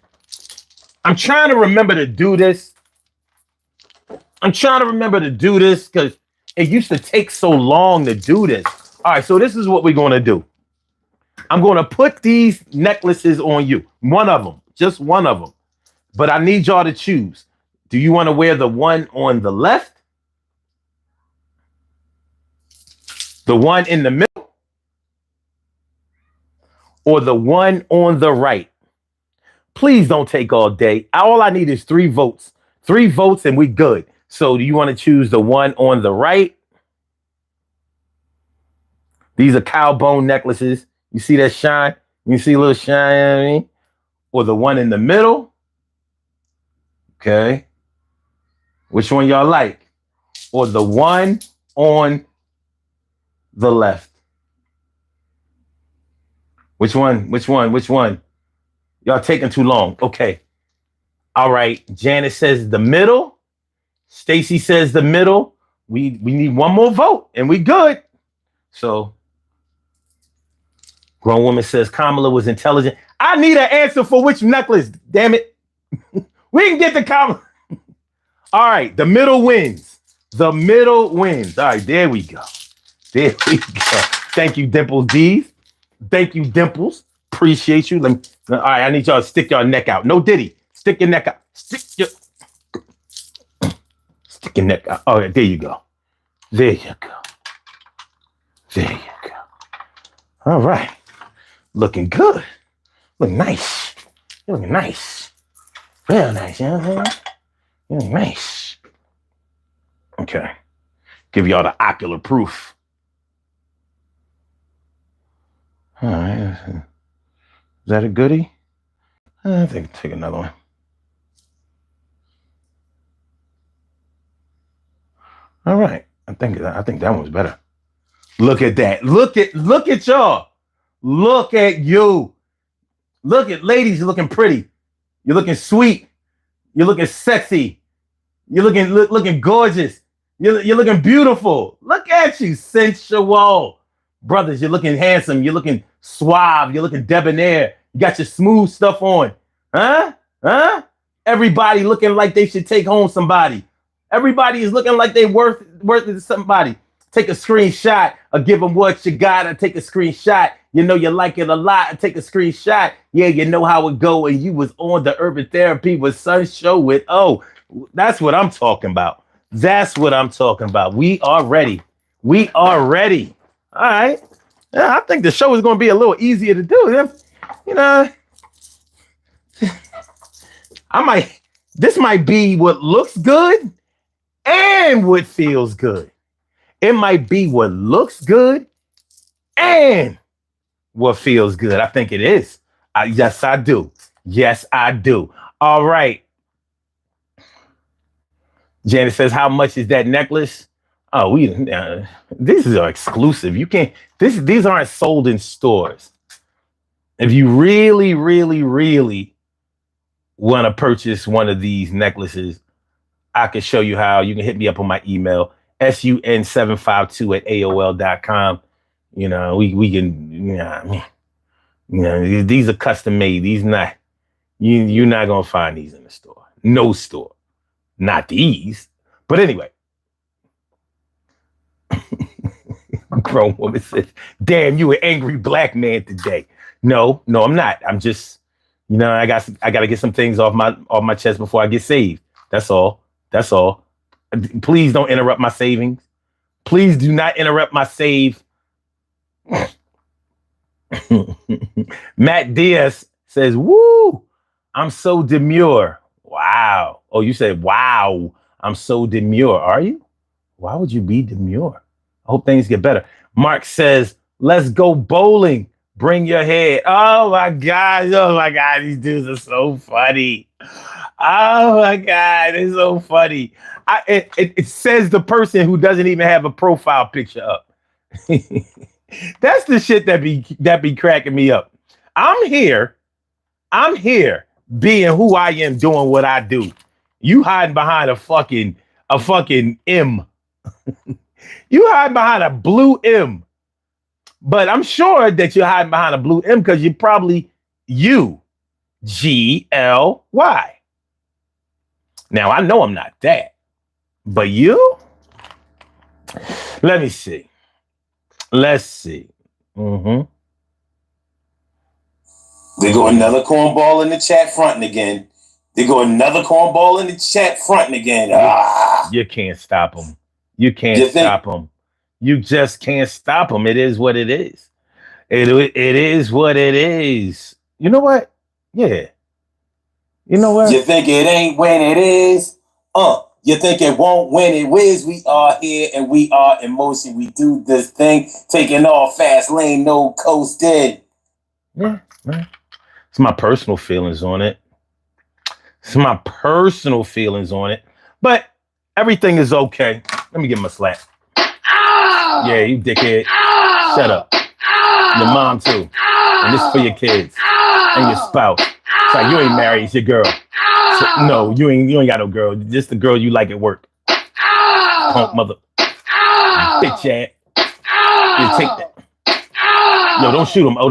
I'm trying to remember to do this. Because it used to take so long to do this. All right, so this is what we're going to do. I'm going to put these necklaces on you. One of them. Just one of them. But I need y'all to choose. Do you want to wear the one on the left? The one in the middle? or the one on the right? Please don't take all day. All I need is 3 votes. 3 votes and we good. So do you want to choose the one on the right? These are cow bone necklaces. You see that shine? You see a little shine, you know what I mean? Or the one in the middle? Okay. Which one y'all like? Or the one on the left? Which one? Which one? Which one? Y'all taking too long. Okay. All right. Janice says the middle. Stacy says the middle. We need one more vote and we good. So grown woman says Kamala was intelligent. I need an answer for which necklace. Damn it. We can get the Kamala. All right. The middle wins. The middle wins. All right. There we go. There we go. Thank you, Dimples D's. Thank you, Dimples. Appreciate you. All right. I need y'all to stick your neck out. No Diddy. Stick your neck out. Stick your neck out. Oh, there you go. There you go. There you go. All right. Looking good. Looking nice. You're looking nice. Real nice, you know what I'm saying? You're looking nice. Okay. Give y'all the ocular proof. All right. Is that a goodie? I think I'll take another one. All right. I think that one's better. Look at that. Look at y'all. Look at you. Look at ladies, you're looking pretty. You're looking sweet. You're looking sexy. You're looking gorgeous. You're looking beautiful. Look at you, sensual. Brothers, you're looking handsome. You're looking suave. You're looking debonair. You got your smooth stuff on. Huh? Everybody looking like they should take home somebody. Everybody is looking like they worth it to somebody. Take a screenshot or give them what you got and take a screenshot. You know you like it a lot and take a screenshot. Yeah, you know how it go. And you was on the Urban Therapy with Sun show with, that's what I'm talking about. That's what I'm talking about. We are ready. We are ready. All right. Yeah, I think the show is going to be a little easier to do. You know, this might be what looks good and what feels good. It might be what looks good and what feels good. I think it is. Yes, I do. Yes, I do. All right. Janet says, how much is that necklace? Oh, these are exclusive. You can't, these aren't sold in stores. If you really, really, really want to purchase one of these necklaces, I can show you how. You can hit me up on my email, sun752@aol.com. You know, we can, these are custom made. These not, you're not going to find these in the store. No store. Not these. But anyway. Grown woman says, damn, you an angry black man today. No, I'm not. I'm just, I got to get some things off my chest before I get saved. That's all. Please don't interrupt my savings. Please do not interrupt my save. Matt Diaz says, woo, I'm so demure. Wow. Oh, you said, wow, I'm so demure. Are you? Why would you be demure? I hope things get better. Mark says, let's go bowling. Bring your head. Oh my God. These dudes are so funny. Oh my God, it's so funny. It says the person who doesn't even have a profile picture up. That's the shit that be cracking me up. I'm here being who I am, doing what I do. You hiding behind a fucking M. You hide behind a blue M. But I'm sure that you're hiding behind a blue M because you're probably UGLY. Now, I know I'm not that. But you? Let me see. Let's see. They go another cornball in the chat fronting again. You can't stop them. You can't stop them. You just can't stop them. It is what it is. It is what it is. You know what? Yeah. You know what? You think it ain't when it is? You think it won't when it is? We are here and we are in motion. We do this thing, taking off fast lane, no coasting. Yeah. It's my personal feelings on it. It's my personal feelings on it. But everything is okay. Let me give him a slap. Yeah, you dickhead. Shut up. Your mom too. And this is for your kids and your spouse. It's like you ain't married, it's your girl. So, no, you ain't got no girl. Just the girl you like at work. Punk mother. Bitch ass. You take that. Yo, don't shoot him. Oh,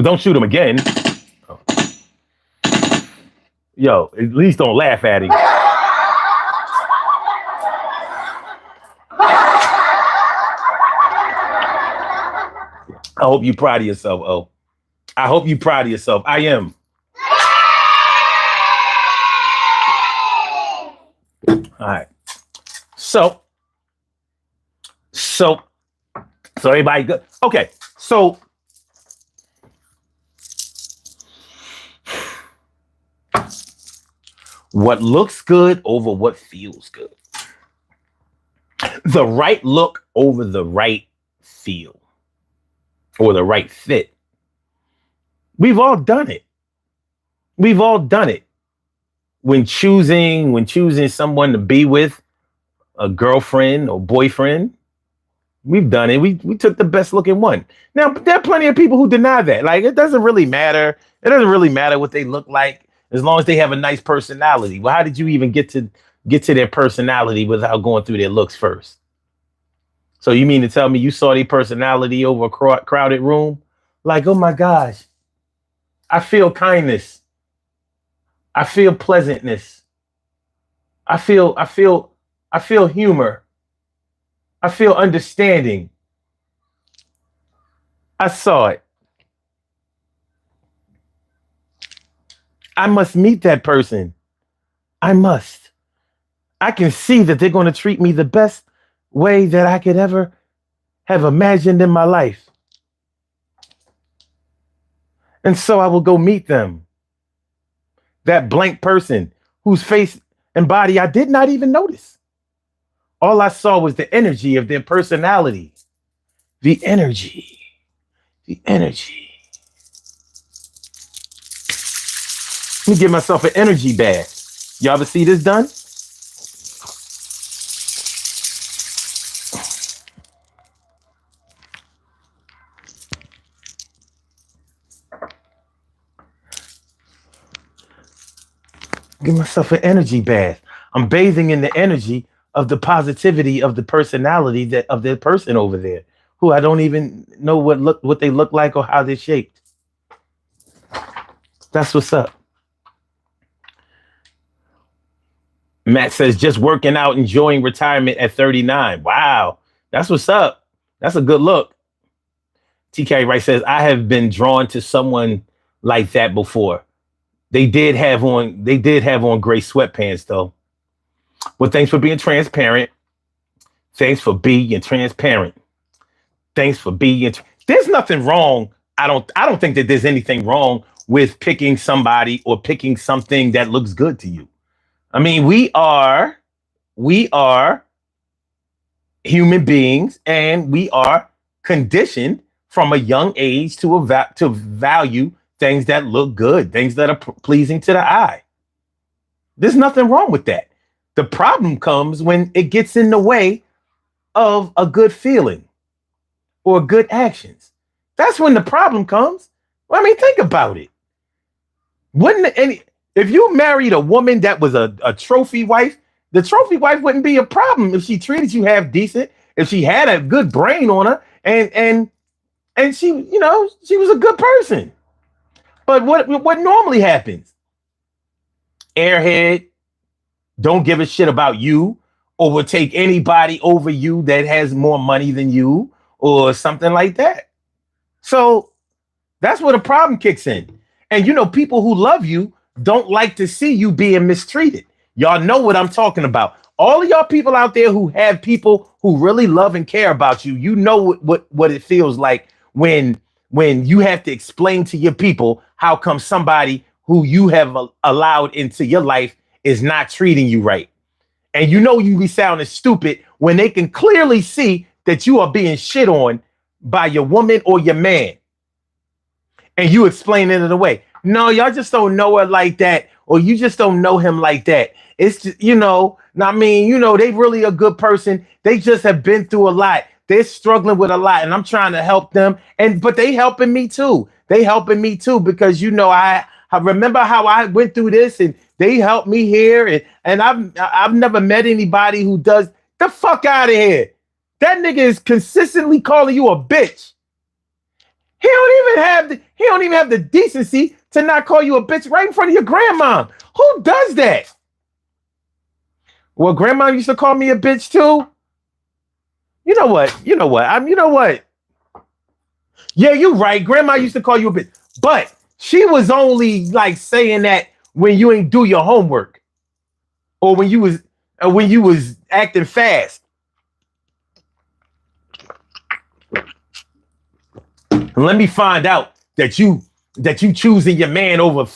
don't shoot him again. Oh. Yo, at least don't laugh at him. I hope you're proud of yourself, oh. I hope you're proud of yourself. I am. All right. So everybody good. Okay. So what looks good over what feels good. The right look over the right feel or the right fit. We've all done it. We've all done it. When choosing someone to be with, a girlfriend or boyfriend, we've done it. We took the best looking one. Now, there are plenty of people who deny that. Like, it doesn't really matter. It doesn't really matter what they look like as long as they have a nice personality. Well, how did you even get to their personality without going through their looks first? So you mean to tell me you saw their personality over a crowded room? Like, oh my gosh, I feel kindness. I feel pleasantness. I feel humor. I feel understanding. I saw it. I must meet that person. I must. I can see that they're going to treat me the best way that I could ever have imagined in my life. And so I will go meet them. That blank person whose face and body I did not even notice. All I saw was the energy of their personality. The energy. The energy. Let me give myself an energy bath. Y'all ever see this done? Give myself an energy bath. I'm bathing in the energy of the positivity of the personality that of that person over there, who I don't even know what they look like or how they're shaped. That's what's up. Matt says just working out, enjoying retirement at 39. Wow, that's what's up. That's a good look. TK Wright says I have been drawn to someone like that before. They did have on gray sweatpants though. Well, thanks for being transparent. Thanks for being transparent. Thanks for being. There's nothing wrong. I don't think that there's anything wrong with picking somebody or picking something that looks good to you. I mean, we are human beings, and we are conditioned from a young age to value things that look good, things that are pleasing to the eye. There's nothing wrong with that. The problem comes when it gets in the way of a good feeling or good actions. That's when the problem comes. Well, I mean, think about it. If you married a woman that was a trophy wife, the trophy wife wouldn't be a problem if she treated you half decent, if she had a good brain on her, and she, she was a good person. But what normally happens? Airhead, don't give a shit about you, or will take anybody over you that has more money than you, or something like that. So that's where the problem kicks in. And people who love you don't like to see you being mistreated. Y'all know what I'm talking about. All of y'all people out there who have people who really love and care about you, you know what it feels like when you have to explain to your people how come somebody who you have allowed into your life is not treating you right. And you know you be sounding stupid when they can clearly see that you are being shit on by your woman or your man. And you explain it away. No, y'all just don't know her like that, or you just don't know him like that. It's just, I mean, they really a good person. They just have been through a lot. They're struggling with a lot, and I'm trying to help them. But they helping me too. They helping me too because I remember how I went through this, and they helped me here. And I've never met anybody who does. The fuck out of here. That nigga is consistently calling you a bitch. He don't even have the decency to not call you a bitch right in front of your grandma. Who does that? Well, grandma used to call me a bitch too. You know what? You know what? Yeah, you're right. Grandma used to call you a bitch, but she was only like saying that when you ain't do your homework, or when you was acting fast. And let me find out that you choosing your man over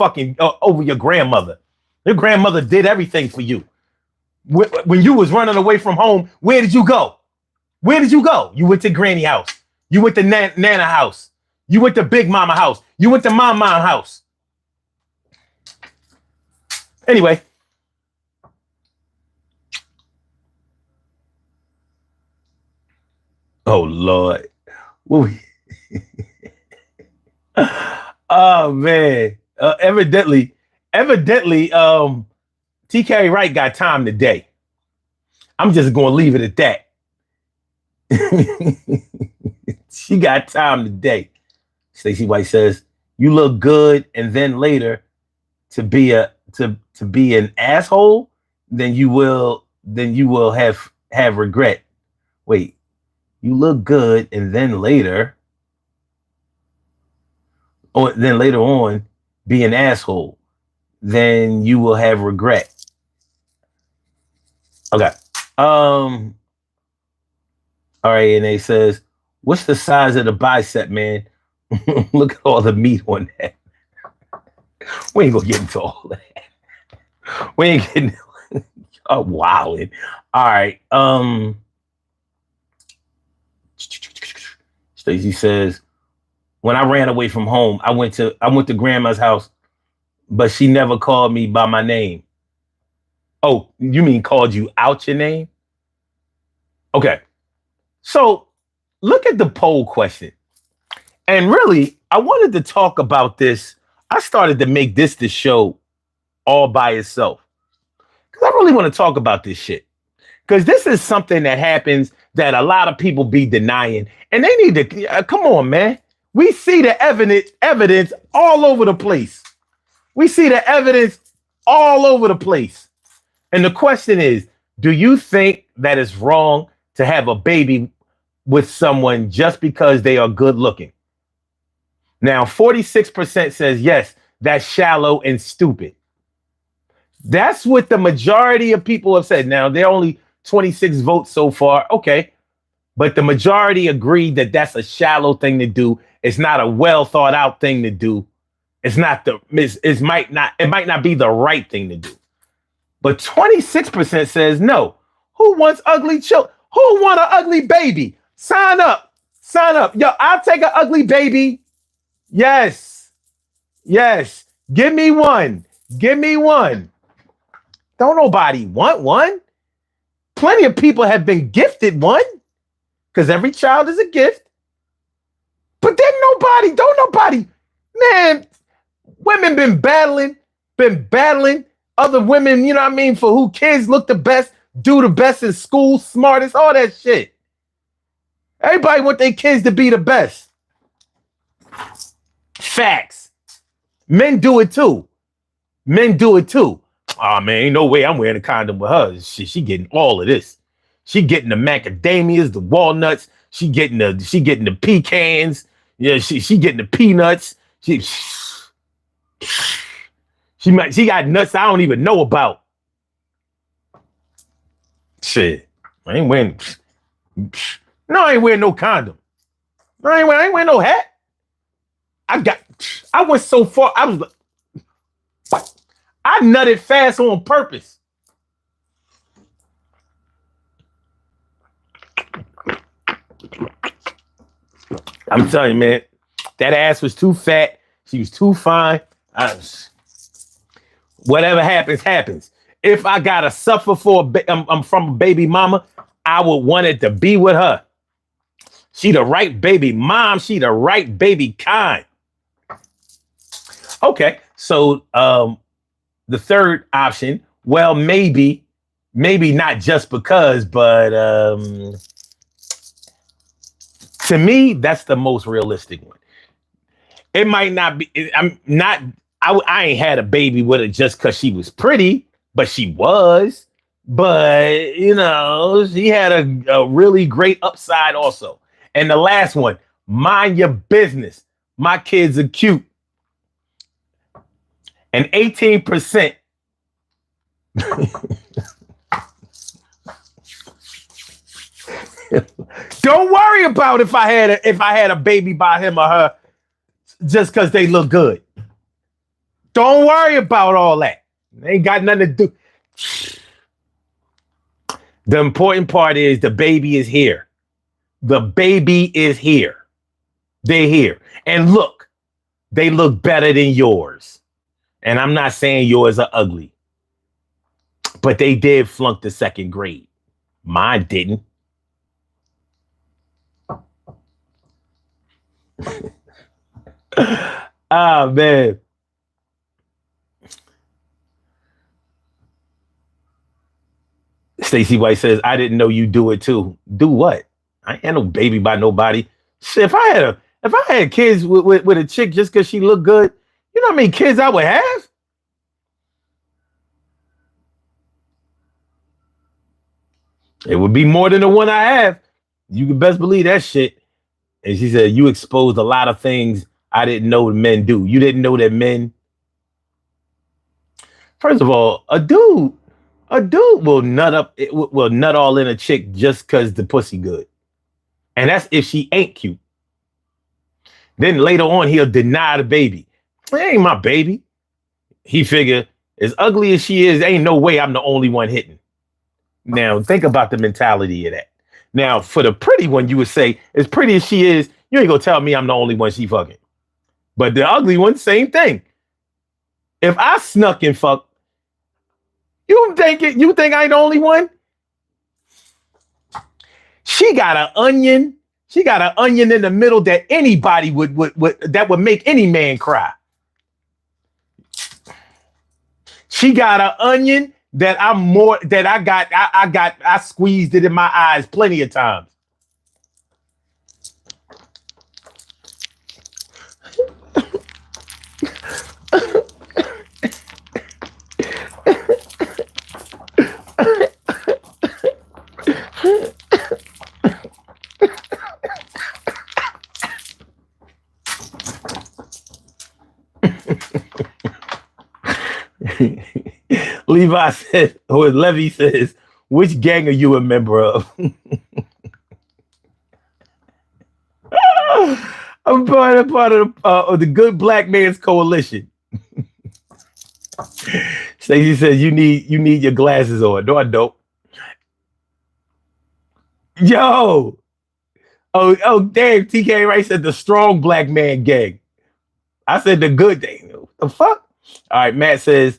over your grandmother. Your grandmother did everything for you. When you was running away from home, where did you go? Where did you go? You went to granny house. You went to nana house. You went to big mama house. You went to mama house. Anyway. Oh Lord. Oh man. Evidently, TK Wright got time today. I'm just gonna leave it at that. She got time today. Stacey White says, "You look good, and then later to be an asshole, then you will have regret." Wait, you look good, and then later on be an asshole, then you will have regret. Okay. All right, and it says, "What's the size of the bicep, man?" Look at all the meat on that. We ain't gonna get into all that. We ain't getting wilding. All right. Stacey says, "When I ran away from home, I went to grandma's house, but she never called me by my name." Oh, you mean called you out your name? Okay. So look at the poll question. And really, I wanted to talk about this. I started to make this the show all by itself. Because I really want to talk about this shit. Because this is something that happens that a lot of people be denying. And they need to, come on, man. We see the evidence all over the place. We see the evidence all over the place. And the question is, do you think that it's wrong to have a baby with someone just because they are good looking? Now, 46% says yes, that's shallow and stupid. That's what the majority of people have said. Now, there are only 26 votes so far. Okay. But the majority agreed that that's a shallow thing to do. It's not a well thought out thing to do. It might not be the right thing to do. But 26% says no. Who wants ugly children? Who want an ugly baby? Sign up. Yo, I'll take an ugly baby. Yes. Give me one. Don't nobody want one. Plenty of people have been gifted one because every child is a gift. But then don't nobody, man, women been battling other women, you know what I mean, for who kids look the best, do the best in school, smartest, all that shit. Everybody want their kids to be the best. Facts. Men do it too. Oh man, ain't no way I'm wearing a condom with her. She getting all of this. She getting the macadamias, the walnuts. She getting the pecans. Yeah, she getting the peanuts. She got nuts I don't even know about. Shit. I ain't wearing. No, I ain't wearing no condom. I ain't wearing no hat. I went so far. I nutted fast on purpose. I'm telling you, man, that ass was too fat. She was too fine. Whatever happens, happens. If I gotta suffer for I'm from a baby mama, I would want it to be with her. She the right baby mom. She the right baby kind. Okay, so the third option, well, maybe not just because, but to me, that's the most realistic one. It might not be. I ain't had a baby with her just because she was pretty, but she was. But you know, she had a really great upside also. And the last one, mind your business. My kids are cute. And 18%. Don't worry about if I had a baby by him or her just because they look good. Don't worry about all that. They ain't got nothing to do. The important part is the baby is here. The baby is here. They're here. And look, they look better than yours. And I'm not saying yours are ugly, but they did flunk the second grade. Mine didn't. Ah, man. Stacey White says, I didn't know you do it too. Do what? I ain't had no baby by nobody. Shit, if I had kids with a chick just because she looked good, you know how many kids I would have? It would be more than the one I have. You can best believe that shit. And she said, you exposed a lot of things I didn't know men do. You didn't know that men. First of all, a dude will nut all in a chick just because the pussy good. And that's if she ain't cute. Then later on, he'll deny the baby. It ain't my baby. He figure, as ugly as she is, ain't no way I'm the only one hitting. Now, think about the mentality of that. Now, for the pretty one, you would say, as pretty as she is, you ain't gonna tell me I'm the only one she fucking. But the ugly one, same thing. If I snuck and fuck, you think I ain't the only one? She got an onion. She got an onion in the middle that anybody would make any man cry. She got an onion that I squeezed it in my eyes plenty of times. Levi said, or Levy says, which gang are you a member of? I'm part of the Good Black Man's Coalition. Stacey says, you need your glasses on. No, I don't. Yo. Oh, damn. TK Wright said the strong black man gang. I said the good thing. The fuck? All right, Matt says,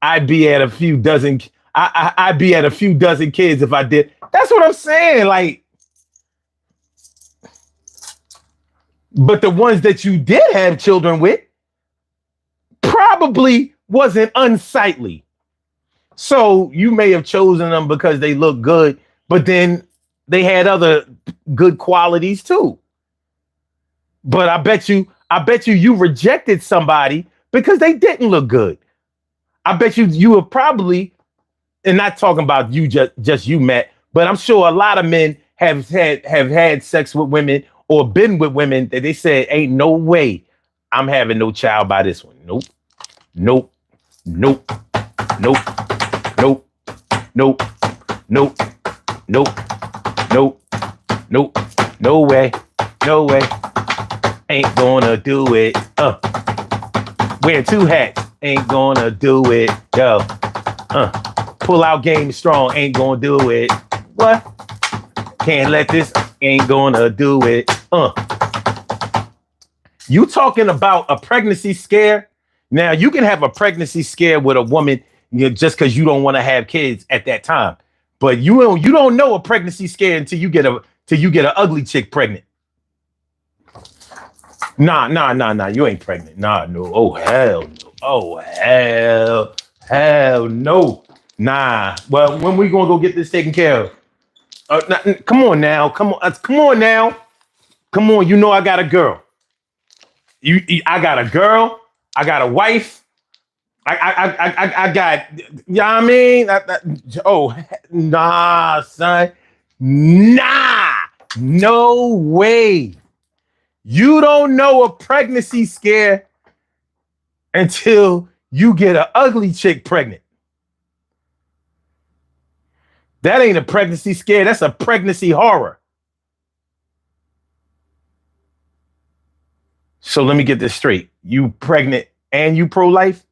I'd be at a few dozen kids if I did. That's what I'm saying. Like, but the ones that you did have children with probably wasn't unsightly. So you may have chosen them because they look good, but then they had other good qualities too. But I bet you rejected somebody because they didn't look good. I bet you have probably, and not talking about you just you, Matt, but I'm sure a lot of men have had sex with women or been with women that they said, ain't no way I'm having no child by this one. Nope. Nope. Nope. Nope. Nope. Nope. Nope. Nope. Nope. Nope. No way. No way. Ain't gonna do it. Wearing two hats. Ain't gonna do it. Yo. Pull out game strong. Ain't gonna do it. What? Can't let this. Ain't gonna do it. You talking about a pregnancy scare? Now you can have a pregnancy scare with a woman, just because you don't want to have kids at that time. But you don't know a pregnancy scare until you get an ugly chick pregnant. Nah. You ain't pregnant. Nah, no. Oh hell no. Oh hell no. Nah. Well, when we gonna go get this taken care of? Come on now. Come on now. Come on. You know I got a girl. I got a girl. I got a wife. I got. You know what I mean? Oh, nah, son. Nah. No way. You don't know a pregnancy scare until you get an ugly chick pregnant. That ain't a pregnancy scare. That's a pregnancy horror. So let me get this straight. You pregnant and you pro-life?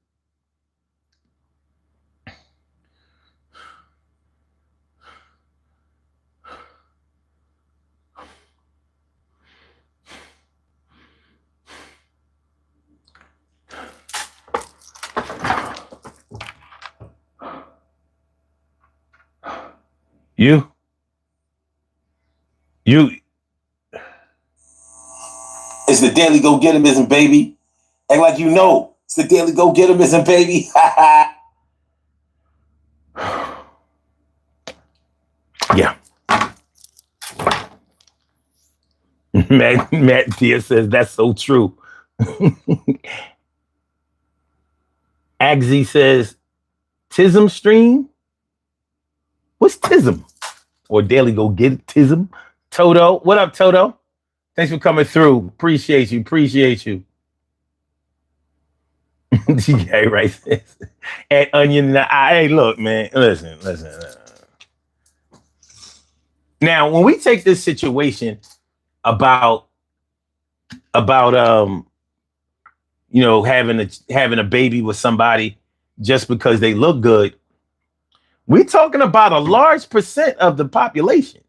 You. It's the daily go get 'emism, baby. Act like you know. It's the daily go get 'emism, baby. Yeah. Matt Dia says that's so true. Agzi says, Tism stream? What's Tism? Or Daily Go Get It Tism? Toto, what up, Toto? Thanks for coming through. Appreciate you. Yeah, right. And Onion, hey, look, man. Listen. Now, when we take this situation about having a baby with somebody just because they look good, we're talking about a large percent of the population.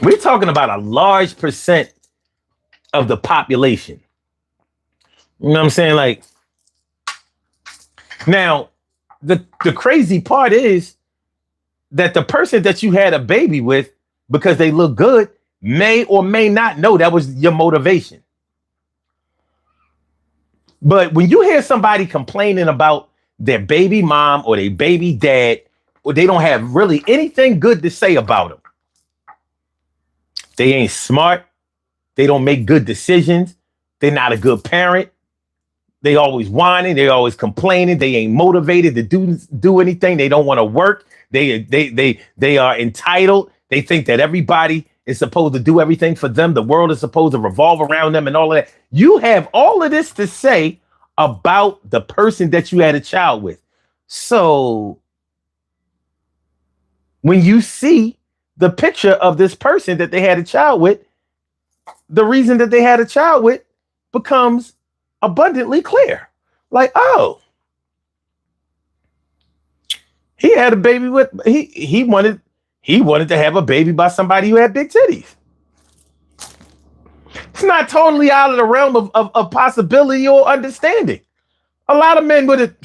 We're talking about a large percent of the population. You know what I'm saying? Like, now, the crazy part is that the person that you had a baby with because they look good may or may not know that was your motivation. But when you hear somebody complaining about their baby mom or their baby dad, or they don't have really anything good to say about them, they ain't smart, they don't make good decisions, they're not a good parent, they always whining, they always complaining, they ain't motivated to do anything, they don't want to work, they are entitled, they think that everybody is supposed to do everything for them, the world is supposed to revolve around them and all of that. You have all of this to say about the person that you had a child with. So when you see the picture of this person that they had a child with, the reason that they had a child with becomes abundantly clear. Like, oh, he had a baby with, he wanted to have a baby by somebody who had big titties. It's not totally out of the realm of possibility or understanding. A lot of men would have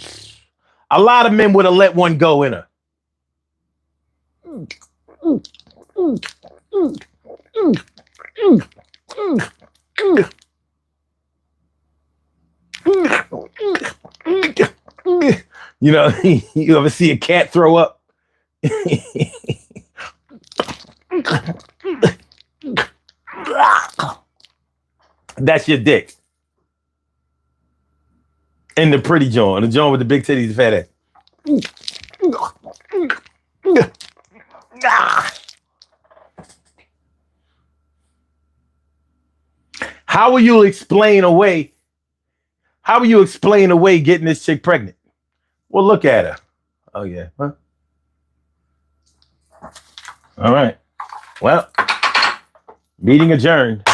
let one go in her. You know, you ever see a cat throw up? That's your dick. And the pretty joint, the joint with the big titties, the fat ass. How will you explain away How will you explain away getting this chick pregnant? Well, look at her. Oh, yeah. Huh? All right. Well, meeting adjourned.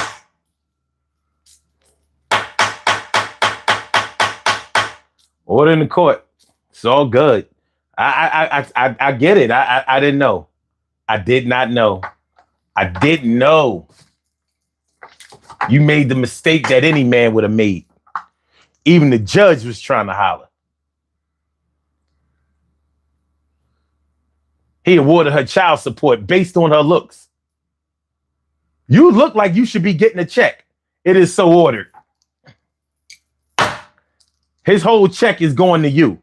Order in the court. It's all good. I get it. I didn't know. I did not know. I didn't know. You made the mistake that any man would have made. Even the judge was trying to holler. He awarded her child support based on her looks. You look like you should be getting a check. It is so ordered. His whole check is going to you.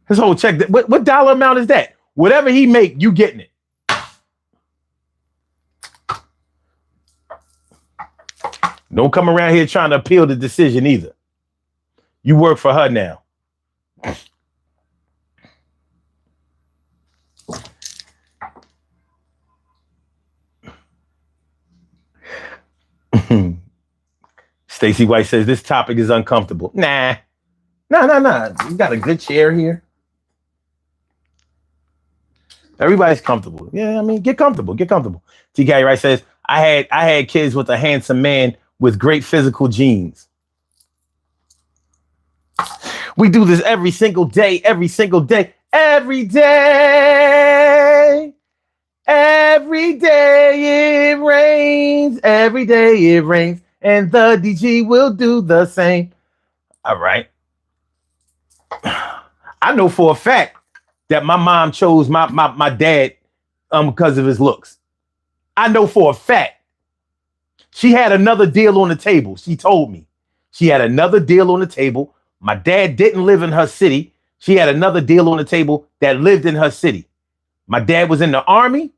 His whole check. What dollar amount is that? Whatever he make, you getting it. Don't come around here trying to appeal the decision either. You work for her now. Stacey White says this topic is uncomfortable. Nah. No. You got a good chair here. Everybody's comfortable. Yeah, I mean, get comfortable. TK Wright says, I had kids with a handsome man with great physical genes. We do this every single day. Every day it rains. Every day it rains. And the DG will do the same. All right. I know for a fact that my mom chose my dad because of his looks. I know for a fact. She had another deal on the table. She told me. She had another deal on the table. My dad didn't live in her city. She had another deal on the table that lived in her city. My dad was in the Army.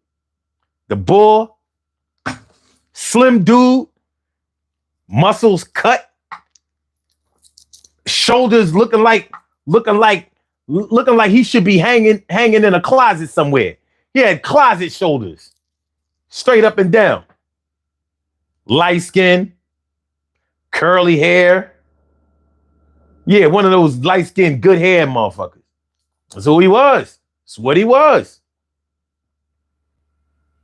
The bull, slim dude, muscles cut, shoulders looking like he should be hanging in a closet somewhere. He had closet shoulders, straight up and down. Light skin, curly hair. Yeah, one of those light skinned, good hair motherfuckers. That's who he was. That's what he was.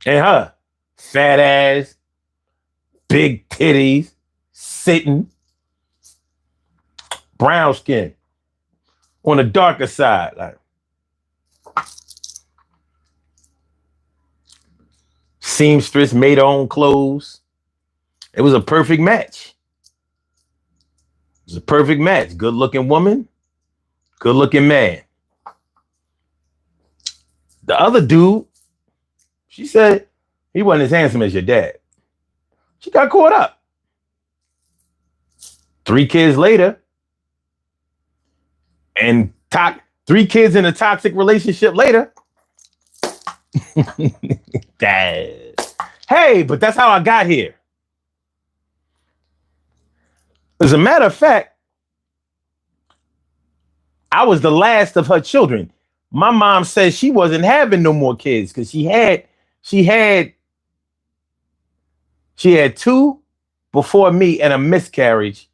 And her, fat ass, big titties, sitting, brown skin, on the darker side, like seamstress, made her own clothes. It was a perfect match. It was a perfect match. Good looking woman, good looking man. The other dude, she said he wasn't as handsome as your dad. She got caught up. 3 kids later, and 3 kids in a toxic relationship later. Dad. Hey, but that's how I got here. As a matter of fact, I was the last of her children. My mom said she wasn't having no more kids because she had 2 before me and a miscarriage.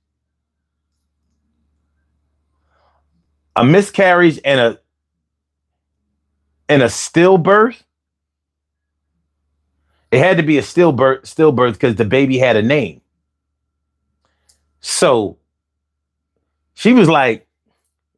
A miscarriage and a stillbirth. It had to be a stillbirth because the baby had a name. So she was like,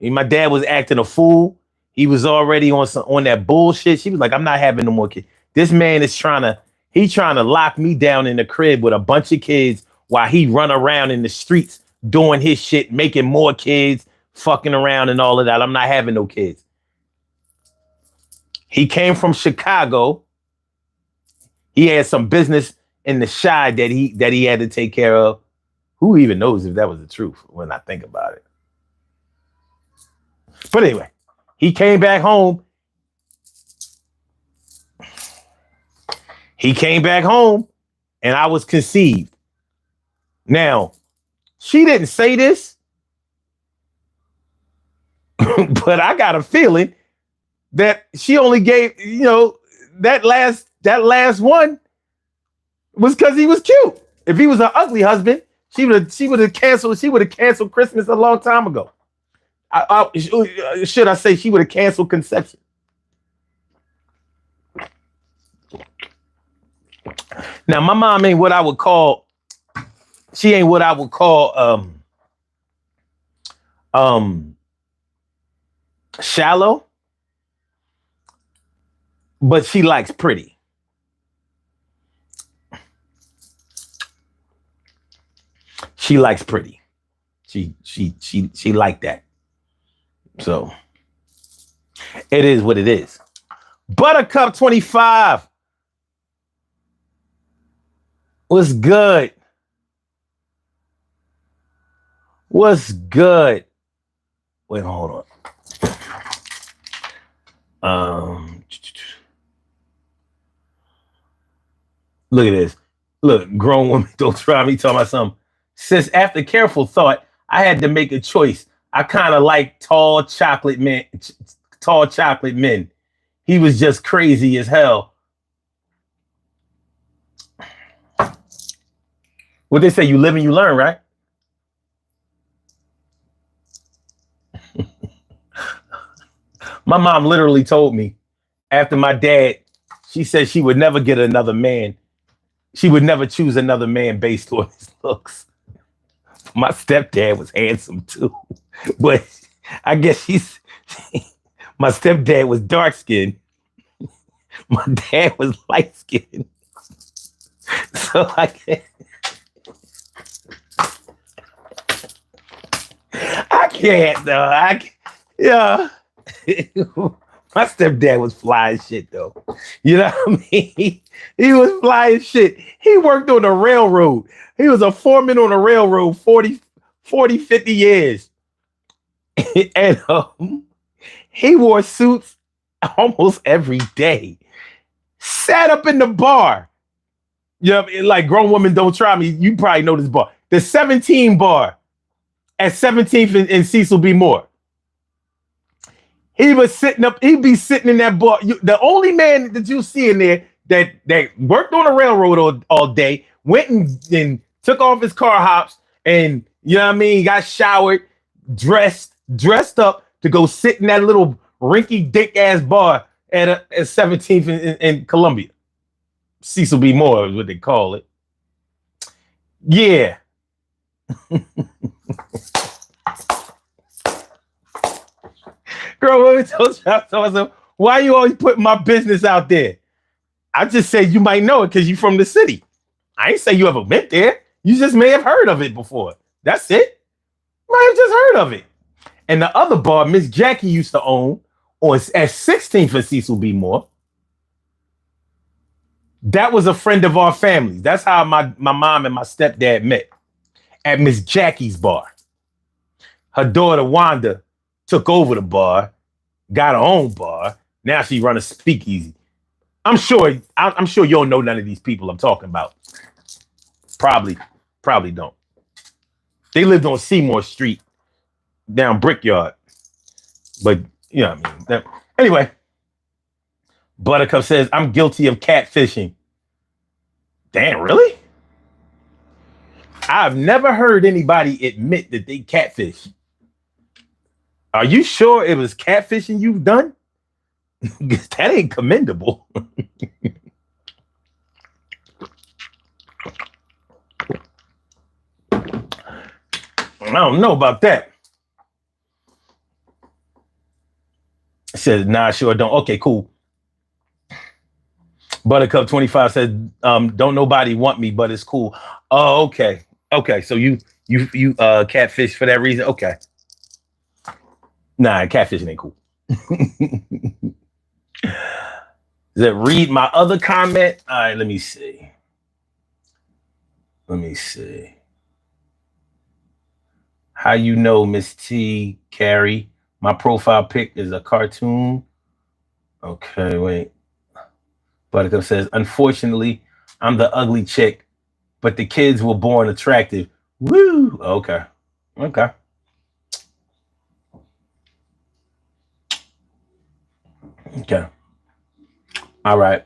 my dad was acting a fool. He was already on that bullshit. She was like, I'm not having no more kids. This man is trying to lock me down in the crib with a bunch of kids while he run around in the streets doing his shit, making more kids, fucking around and all of that. I'm not having no kids. He came from Chicago. He had some business in the Chi that he had to take care of. Who even knows if that was the truth when I think about it? But anyway, he came back home. And I was conceived. Now, she didn't say this, but I got a feeling that she only gave, that last one was because he was cute. If he was an ugly husband, She would have canceled Christmas a long time ago. Should I say she would have canceled conception? Now my mom ain't what I would call. She ain't what I would call shallow, but she likes pretty. She likes pretty. She like that. So it is what it is. Buttercup 25. What's good? What's good? Wait, hold on. Look at this. Look, grown woman, don't try me, talking about something. Since after careful thought, I had to make a choice. I kind of like tall chocolate men. He was just crazy as hell. What they say, you live and you learn, right? My mom literally told me after my dad, she said she would never get another man. She would never choose another man based on his looks. My stepdad was handsome too, but I guess my stepdad was dark skinned. My dad was light skinned. So I can't though. Yeah. My stepdad was fly as shit though. You know what I mean? He was fly as shit. He worked on the railroad. He was a foreman on the railroad 40, 50 years. And he wore suits almost every day. Sat up in the bar. You know, like Grown Woman Don't Try Me. You probably know this bar. The 17 bar at 17th and Cecil B. Moore. He was sitting up, he'd be sitting in that bar. The only man that you see in there that worked on the railroad all day, went and took off his car hops and, you know what I mean, got showered, dressed up to go sit in that little rinky dink ass bar at 17th in Columbia. Cecil B. Moore is what they call it. Yeah. Girl, let me tell you, why you always putting my business out there? I just say you might know it because you're from the city. I ain't say you ever been there. You just may have heard of it before. That's it. You might have just heard of it. And the other bar, Miss Jackie used to own at 16th and Cecil B. Moore. That was a friend of our family. That's how my mom and my stepdad met, at Miss Jackie's bar. Her daughter, Wanda, took over the bar, got her own bar. Now she run a speakeasy. I'm sure you don't know none of these people I'm talking about. Probably don't. They lived on Seymour Street, down Brickyard. But, you know what I mean. Anyway, Buttercup says, I'm guilty of catfishing. Damn, really? I've never heard anybody admit that they catfish. Are you sure it was catfishing you've done? That ain't commendable. I don't know about that. I said, nah, sure don't. Okay, cool. Buttercup 25 said, don't nobody want me, but it's cool. Oh, okay. Okay, so you catfish for that reason? Okay. Nah, catfishing ain't cool. Does it read my other comment? All right, let me see. How you know, Miss T. Carrie? My profile pic is a cartoon. Okay, wait. Buttercup says, unfortunately, I'm the ugly chick, but the kids were born attractive. Woo! Okay. All right.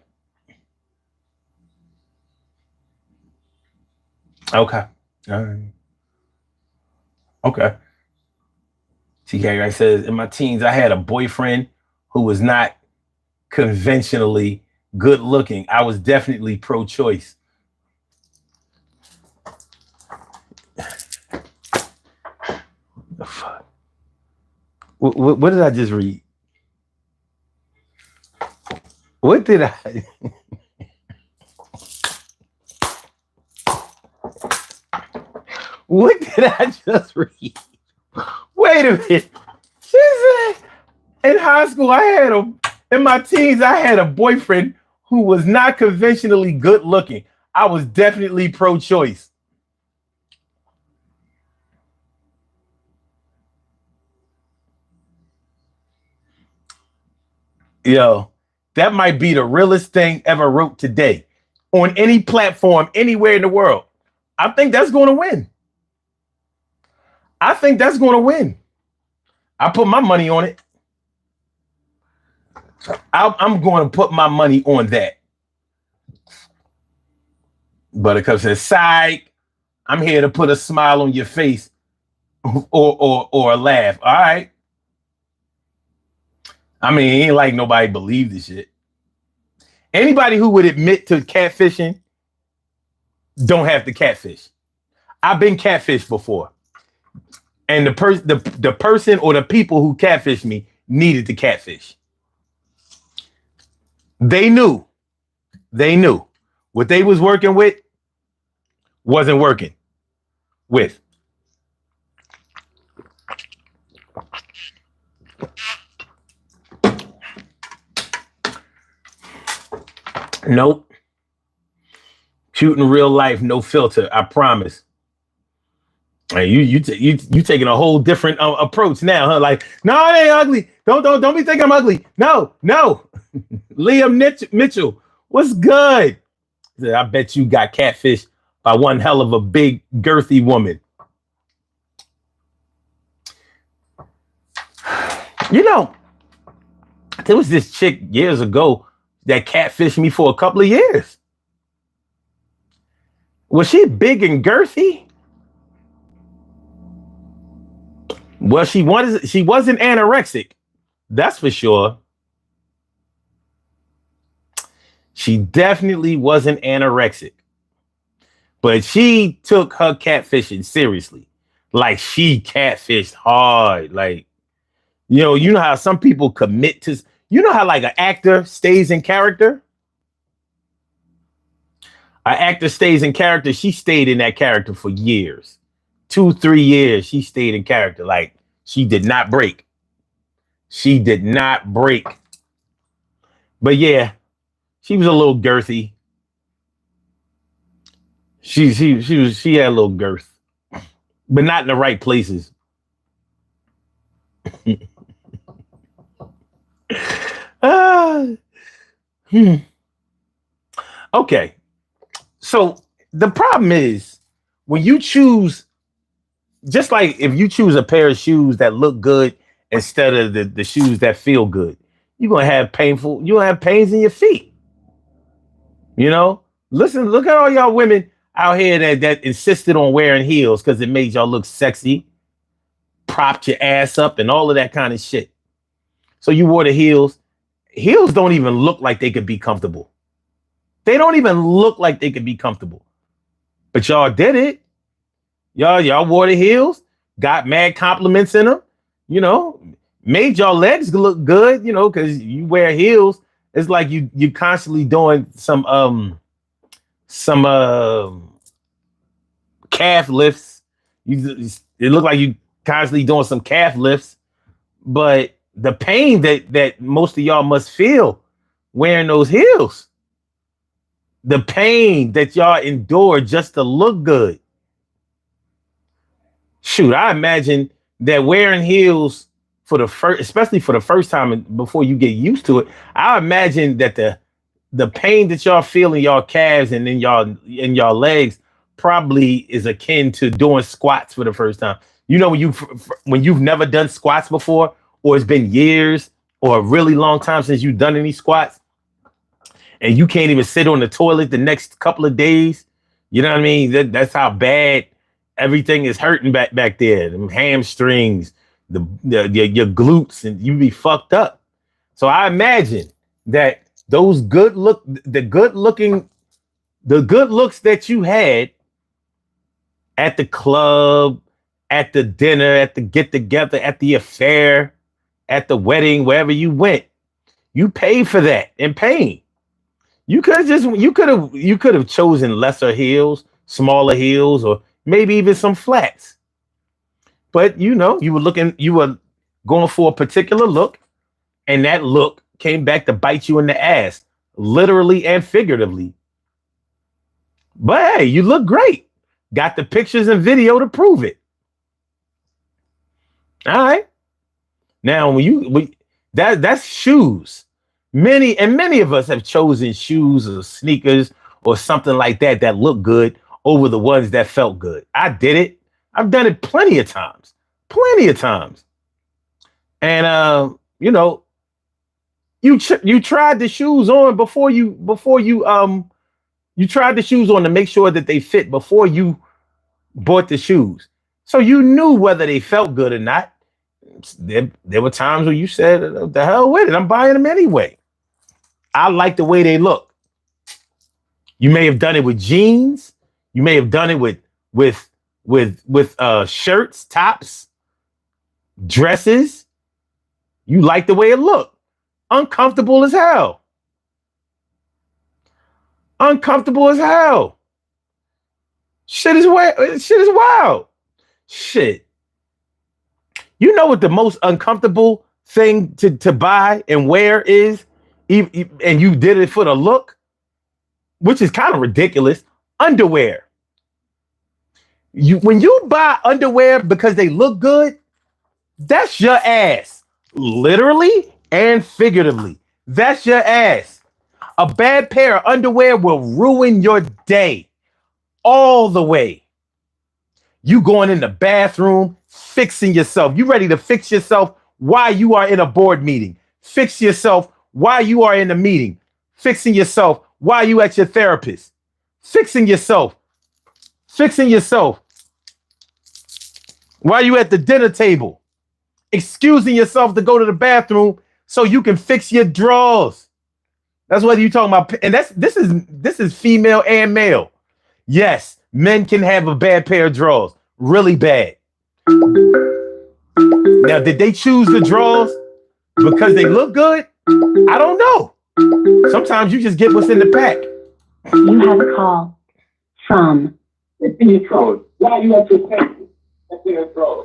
Okay. All right. Okay. TK says, in my teens, I had a boyfriend who was not conventionally good looking. I was definitely pro-choice. The fuck? What did I just read? What did I? What did I just read? Wait a minute. She said, in high school, in my teens, I had a boyfriend who was not conventionally good looking. I was definitely pro-choice. Yo, that might be the realest thing ever wrote today on any platform, anywhere in the world. I think that's going to win. I think that's going to win. I put my money on it. I'm going to put my money on that. Buttercup says, "Psych, I'm here to put a smile on your face or a laugh." All right. I mean, it ain't like nobody believed this shit. Anybody who would admit to catfishing don't have to catfish. I've been catfished before. And the person or the people who catfished me needed to catfish. They knew what they was working with wasn't working with. Nope. Shooting real life, no filter. I promise. Hey, you taking a whole different approach now, huh? Like, no, it ain't ugly. Don't be thinking I'm ugly. No. Liam Mitchell, what's good? I bet you got catfished by one hell of a big girthy woman. You know, there was this chick years ago that catfished me for a couple of years. Was she big and girthy? Well, she wasn't anorexic. That's for sure. She definitely wasn't anorexic. But she took her catfishing seriously. Like, she catfished hard. Like, you know how some people commit to, how like an actor stays in character? An actor stays in character. She stayed in that character for years. 2-3 years, she stayed in character. Like, she did not break. She did not break. But yeah, she was a little girthy. She had a little girth, but not in the right places. Okay. So the problem is when you choose, just like if you choose a pair of shoes that look good instead of the shoes that feel good, you're gonna have pains in your feet. Listen, look at all y'all women out here that insisted on wearing heels because it made y'all look sexy, propped your ass up, and all of that kind of shit. So you wore the heels. Heels don't even look like they could be comfortable. They don't even look like they could be comfortable. But y'all did it. Y'all wore the heels, got mad compliments in them, made y'all legs look good, because you wear heels. It's like you constantly doing some calf lifts. It look like you constantly doing some calf lifts, but the pain that most of y'all must feel wearing those heels, the pain that y'all endure just to look good. Shoot, I imagine that wearing heels especially for the first time and before you get used to it, I imagine that the pain that y'all feel in y'all calves and in y'all legs probably is akin to doing squats for the first time. When you've never done squats before, or it's been years or a really long time since you've done any squats, and you can't even sit on the toilet the next couple of days. You know what I mean? That's how bad everything is hurting back there. Them hamstrings, your glutes, and you be fucked up. So I imagine that those the good looks that you had at the club, at the dinner, at the get together, at the affair, at the wedding, wherever you went, you paid for that in pain. You could have chosen lesser heels, smaller heels, or maybe even some flats. But you were going for a particular look, and that look came back to bite you in the ass, literally and figuratively. But hey, you look great. Got the pictures and video to prove it. All right. Now, that's shoes. Many of us have chosen shoes or sneakers or something like that look good over the ones that felt good. I did it. I've done it plenty of times. And you tried the shoes on before you tried the shoes on to make sure that they fit before you bought the shoes. So you knew whether they felt good or not. There were times where you said, the hell with it, I'm buying them anyway. I like the way they look. You may have done it with jeans. You may have done it with shirts, tops, dresses. You like the way it looked. Uncomfortable as hell. Shit is wild. Shit. You know what the most uncomfortable thing to buy and wear is? And you did it for the look, which is kind of ridiculous. Underwear. When you buy underwear because they look good, that's your ass. Literally and figuratively. That's your ass. A bad pair of underwear will ruin your day all the way. You going in the bathroom, fixing yourself. You ready to fix yourself while you are in a board meeting. Fix yourself while you are in the meeting. Fixing yourself while you at your therapist. Fixing yourself while you at the dinner table. Excusing yourself to go to the bathroom so you can fix your drawers. That's what you're talking about. And this is female and male. Yes, men can have a bad pair of drawers. Really bad. Now, did they choose the drawers because they look good? I don't know. Sometimes you just get what's in the pack. You have a call from the Detroit. Why you have to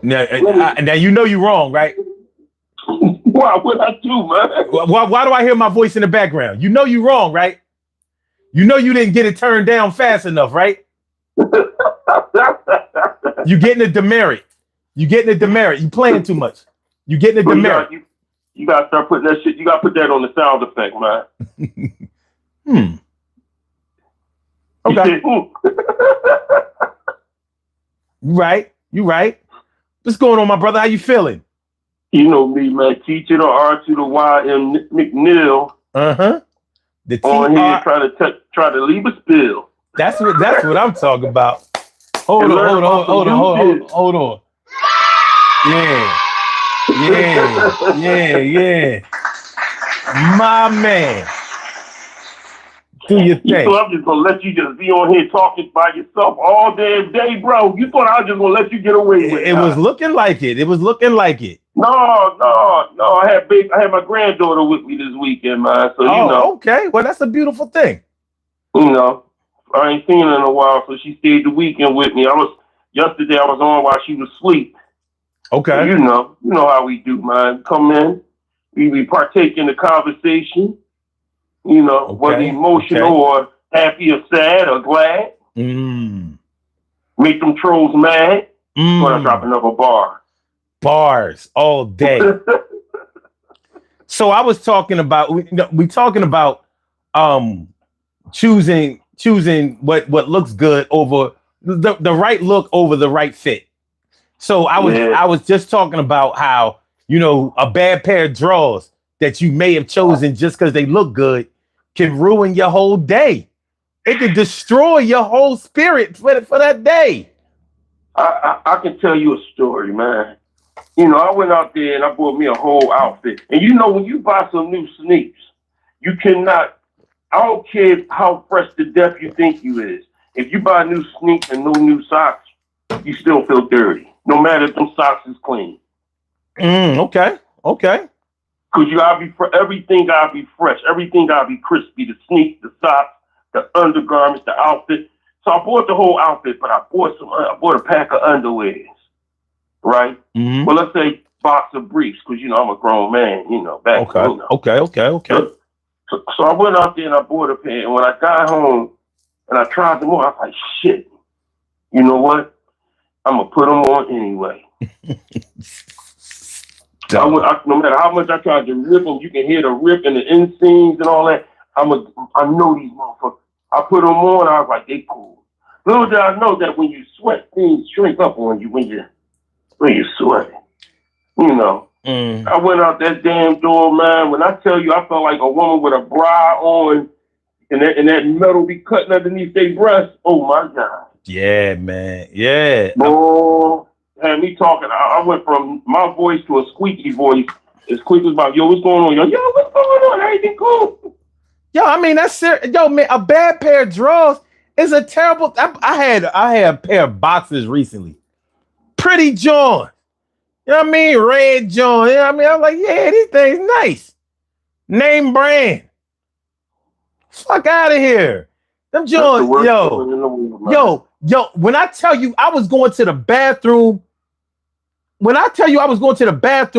now you know you're wrong, right? What would I do, man? Why do I hear my voice in the background? You know you're wrong, right? You know you didn't get it turned down fast enough, right? You getting a demerit. You playing too much. You getting a demerit. You gotta start putting that shit. You gotta put that on the sound effect, man. Okay. You right. What's going on, my brother? How you feeling? You know me, man. Teacher to R to the Y and McNeil. The on here try to leave a spill. That's what I'm talking about. Hold on. Yeah. My man. Do your thing. You thought I'm just gonna let you just be on here talking by yourself all damn day, bro. You thought I was just gonna let you get away with it. It was looking like it. No. I had my granddaughter with me this weekend, man. So you know. Okay. Well, that's a beautiful thing. You know, I ain't seen her in a while, so she stayed the weekend with me. Yesterday I was on while she was asleep. Okay. So you know how we do, man. Come in, we partake in the conversation. You know, whether emotional or happy or sad or glad. Make them trolls mad. When I drop another bar. Bars all day. So I was talking about we talking about choosing what looks good over the right look over the right fit. So I was just talking about how, a bad pair of drawers that you may have chosen just because they look good can ruin your whole day. It can destroy your whole spirit for that day. I can tell you a story, man. I went out there and I bought me a whole outfit. And when you buy some new sneaks, you cannot. I don't care how fresh to death you think you is. If you buy new sneaks and no new socks, you still feel dirty, no matter if them socks is clean. Okay. Cause you gotta be everything gotta be fresh. Everything gotta be crispy. The sneaks, the socks, the undergarments, the outfit. So I bought the whole outfit, but I bought a pack of underwears, right? Mm-hmm. Well, let's say box of briefs, cause I'm a grown man. Back then. Okay. So I went out there and I bought a pair. And when I got home and I tried them on, I was like, shit. You know what? I'm gonna put them on anyway. No matter how much I tried to rip them, you can hear the rip and the inseams and all that. I know these motherfuckers. I put them on. I was like, they cool. Little did I know that when you sweat, things shrink up on you when you sweat. I went out that damn door, man. When I tell you, I felt like a woman with a bra on, and that metal be cutting underneath their breast. Oh my God. Yeah, man. Yeah. Boy, had me talking. I went from my voice to a squeaky voice. As quick as about, yo, what's going on? Yo, what's going on? Everything cool? Yo, I mean, that's serious. Yo, man, a bad pair of drawers is a terrible. I had a pair of boxers recently. Pretty John. You know what I mean? Red John. You know what I mean? I'm like, yeah, these things nice. Name brand. Fuck out of here. Them Johns, yo. When I tell you I was going to the bathroom,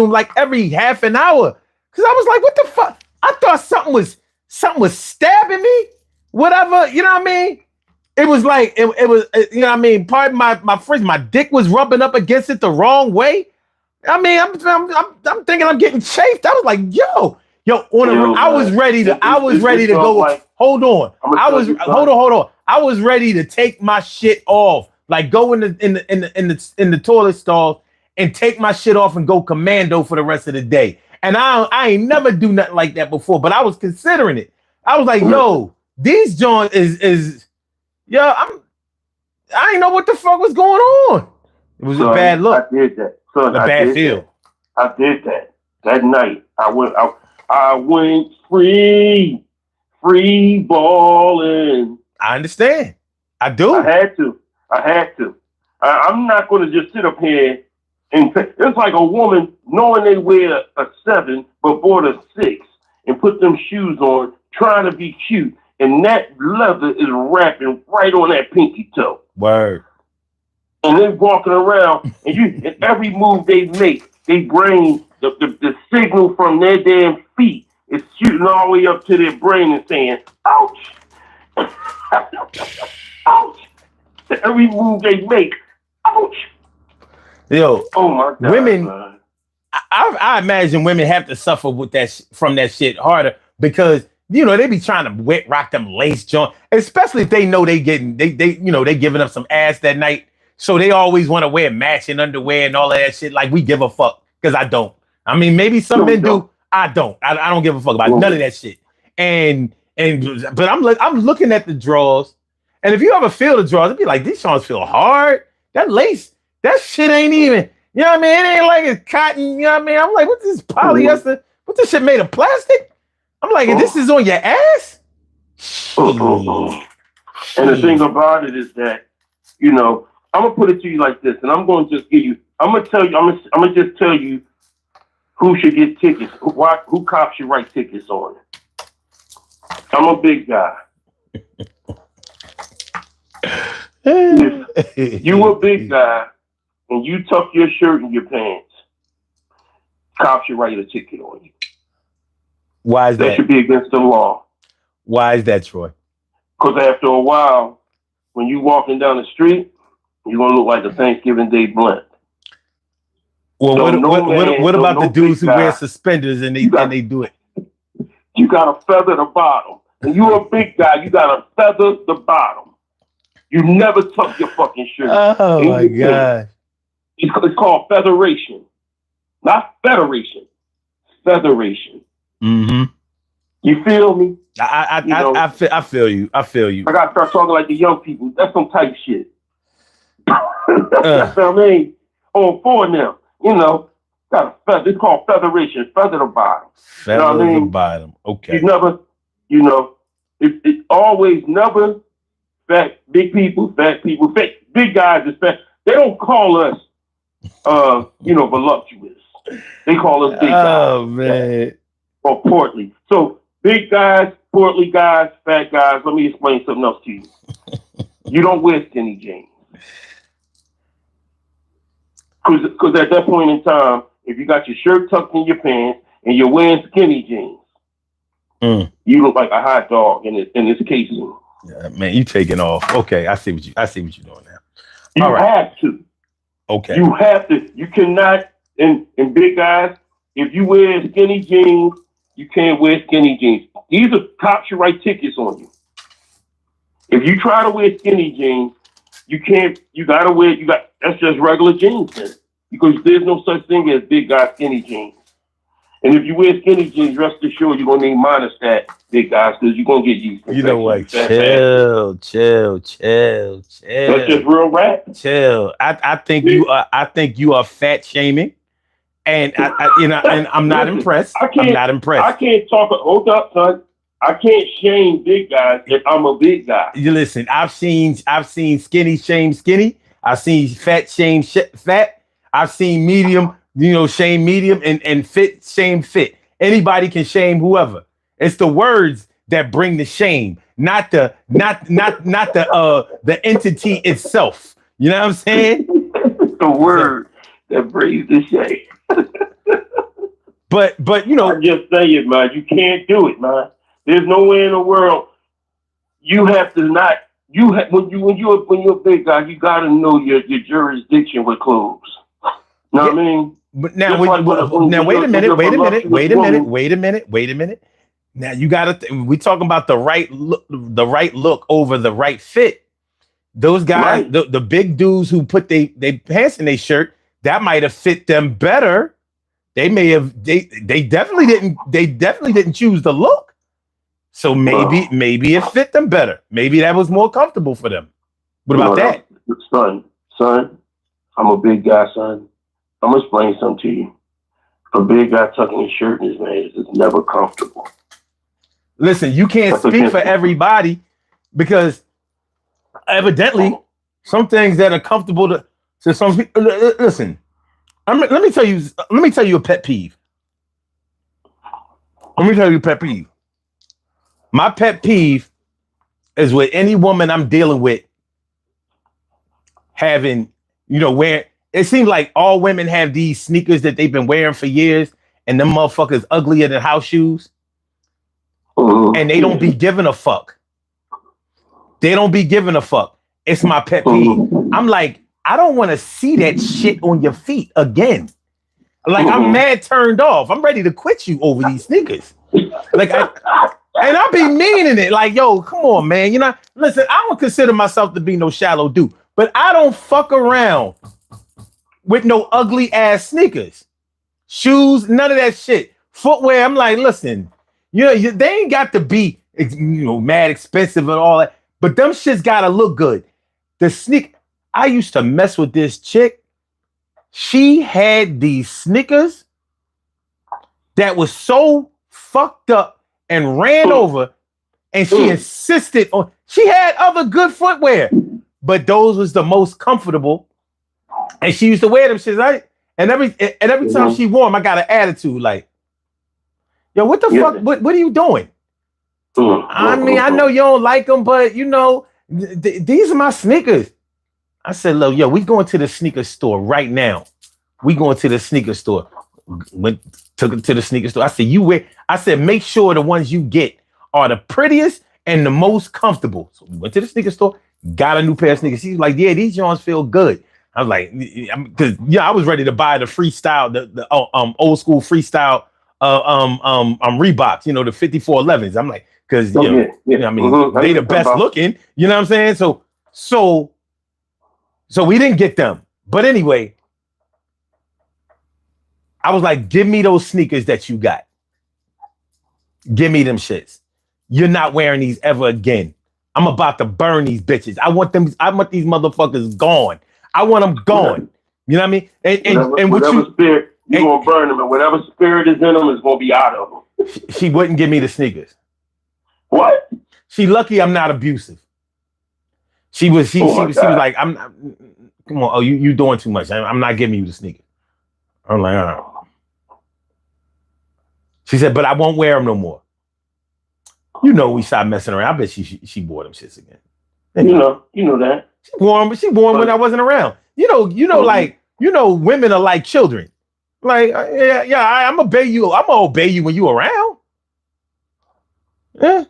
like every half an hour, because I was like, what the fuck? I thought something was stabbing me. Whatever, you know what I mean? It was like it was, you know what I mean? Pardon my fridge, my dick was rubbing up against it the wrong way. I mean, I'm thinking I'm getting chafed. I was like, I was ready to go. Like, hold on. Hold on. I was ready to take my shit off, like go in the toilet stall and take my shit off and go commando for the rest of the day. And I ain't never do nothing like that before, but I was considering it. I was like, these joints is I didn't know what the fuck was going on. It was a bad look. I did that. A bad feel. I did that. That night, I went free balling. I understand. I do. I had to. I'm not going to just sit up here and it's like a woman knowing they wear a 7 but bought a 6 and put them shoes on, trying to be cute, and that leather is wrapping right on that pinky toe. Word. And they're walking around, and every move they make, they bring the signal from their damn feet is shooting all the way up to their brain and saying, ouch! Ouch! Every move they make, ouch! Yo, oh my God, women, man. I imagine women have to suffer with that from that shit harder because they be trying to wet rock them lace joints, especially if they know they giving up some ass that night. So they always want to wear matching underwear and all of that shit. Like we give a fuck, because I don't. I mean, maybe some men do. I don't. I don't give a fuck about none of that shit. But I'm looking at the drawers, and if you ever feel the drawers, it'd be like these songs feel hard. That lace, that shit ain't even. You know what I mean? It ain't like it's cotton. You know what I mean? I'm like, what's this polyester? What's this shit made of plastic? I'm like, this is on your ass. And the thing about it is that, I'm gonna put it to you like this, and I'm gonna just give you. I'm gonna just tell you who should get tickets. Who cops should write tickets on it. I'm a big guy. If you a big guy and you tuck your shirt in your pants, cops should write a ticket on you. Why is that? That should be against the law. Why is that, Troy? Because after a while, when you walking down the street, you're gonna look like a Thanksgiving Day blunt. Well, what about the dudes who wear suspenders and they do it? You gotta feather the bottom. And you're a big guy, you gotta feather the bottom. You never tuck your fucking shirt. Oh my God. It's called featheration. Not federation. Featheration. Mm-hmm. You feel me? I feel you. I gotta start talking like the young people. That's some type shit. That's what I mean. On four now, got a feather. It's called featheration. Feather the bottom. Feather You know what I mean? the bottom. Okay. You never, it always never big people, fat, big guys is fat. They don't call us, voluptuous. They call us big guys. Oh man. Or portly. So big guys, portly guys, fat guys. Let me explain something else to you. You don't wear skinny jeans. Because at that point in time, if you got your shirt tucked in your pants and you're wearing skinny jeans, you look like a hot dog in its casing. Yeah, man, you taking off. Okay, I see what you're doing now. You have to. Okay. You have to. You cannot. And big guys, if you wear skinny jeans, you can't wear skinny jeans. These are cops should write tickets on you. If you try to wear skinny jeans, you can't. You gotta wear. That's just regular jeans then, because there's no such thing as big guy skinny jeans. And if you wear skinny jeans, rest assured you're gonna need monostat, big guys, because you're gonna get used to it. You know what? Chill. That's just real rap. Chill. I think you are fat shaming, and and I'm not impressed. I'm not impressed. I can't talk. Hold up, son. I can't shame big guys if I'm a big guy. You listen. I've seen skinny shame skinny. I've seen fat shame fat. I've seen medium. Shame medium and fit shame fit. Anybody can shame whoever. It's the words that bring the shame, not the entity itself. You know what I'm saying? The word that brings the shame. But I'm just saying, man, you can't do it, man. There's no way in the world you have to not. When you're a big guy, you got to know your jurisdiction with clothes. You know what I mean? But now, wait a minute. Now you gotta. We talking about the right look over the right fit. Those guys, right. the big dudes who put they pants in their shirt, that might have fit them better. They may have. They definitely didn't choose the look. So maybe it fit them better. Maybe that was more comfortable for them. What about that, son? I'm a big guy, son. I'm gonna explain something to you. A big guy tucking his shirt in his pants is never comfortable. Listen, you can't speak for everybody, because evidently some things that are comfortable to some people. Listen, let me tell you a pet peeve. Let me tell you a pet peeve. My pet peeve is with any woman I'm dealing with having, wearing. It seems like all women have these sneakers that they've been wearing for years, and them motherfuckers uglier than house shoes. And they don't be giving a fuck. It's my pet peeve. I'm like, I don't want to see that shit on your feet again. Like, I'm mad turned off. I'm ready to quit you over these sneakers. Like, and I be meaning it. Like, yo, come on, man. Listen, I don't consider myself to be no shallow dude, but I don't fuck around with no ugly ass sneakers, shoes, none of that shit. Footwear, I'm like, listen, they ain't got to be, mad expensive and all that, but them shits gotta look good. The sneak, I used to mess with this chick. She had these sneakers that was so fucked up and ran over, and she insisted on. She had other good footwear, but those was the most comfortable. And she used to wear them shit, right? And every time she wore them, I got an attitude like, yo, what the fuck? What are you doing? I mean, I know you don't like them, but these are my sneakers. I said, look, yo, we going to the sneaker store right now. We going to the sneaker store. Took it to the sneaker store. I said, make sure the ones you get are the prettiest and the most comfortable. So we went to the sneaker store, got a new pair of sneakers. She's like, yeah, these joints feel good. I was like, because I was ready to buy the freestyle, the old school freestyle Reeboks, the 5411s. I'm like, because they the best looking, you know what I'm saying? So we didn't get them. But anyway, I was like, give me those sneakers that you got. Give me them shits. You're not wearing these ever again. I'm about to burn these bitches. I want these motherfuckers gone. I want them gone. You know what I mean? And whatever spirit, you're going to burn them. And whatever spirit is in them is going to be out of them. She wouldn't give me the sneakers. What? She lucky I'm not abusive. She was like, I'm not, come on, you doing too much. I'm not giving you the sneakers. I'm like, all right. She said, but I won't wear them no more. You know, we stopped messing around. I bet she wore them shits again. You know that. She wore them when I wasn't around. Like, women are like children. Like, I'm gonna obey you. I'm gonna obey you when you around. Yeah,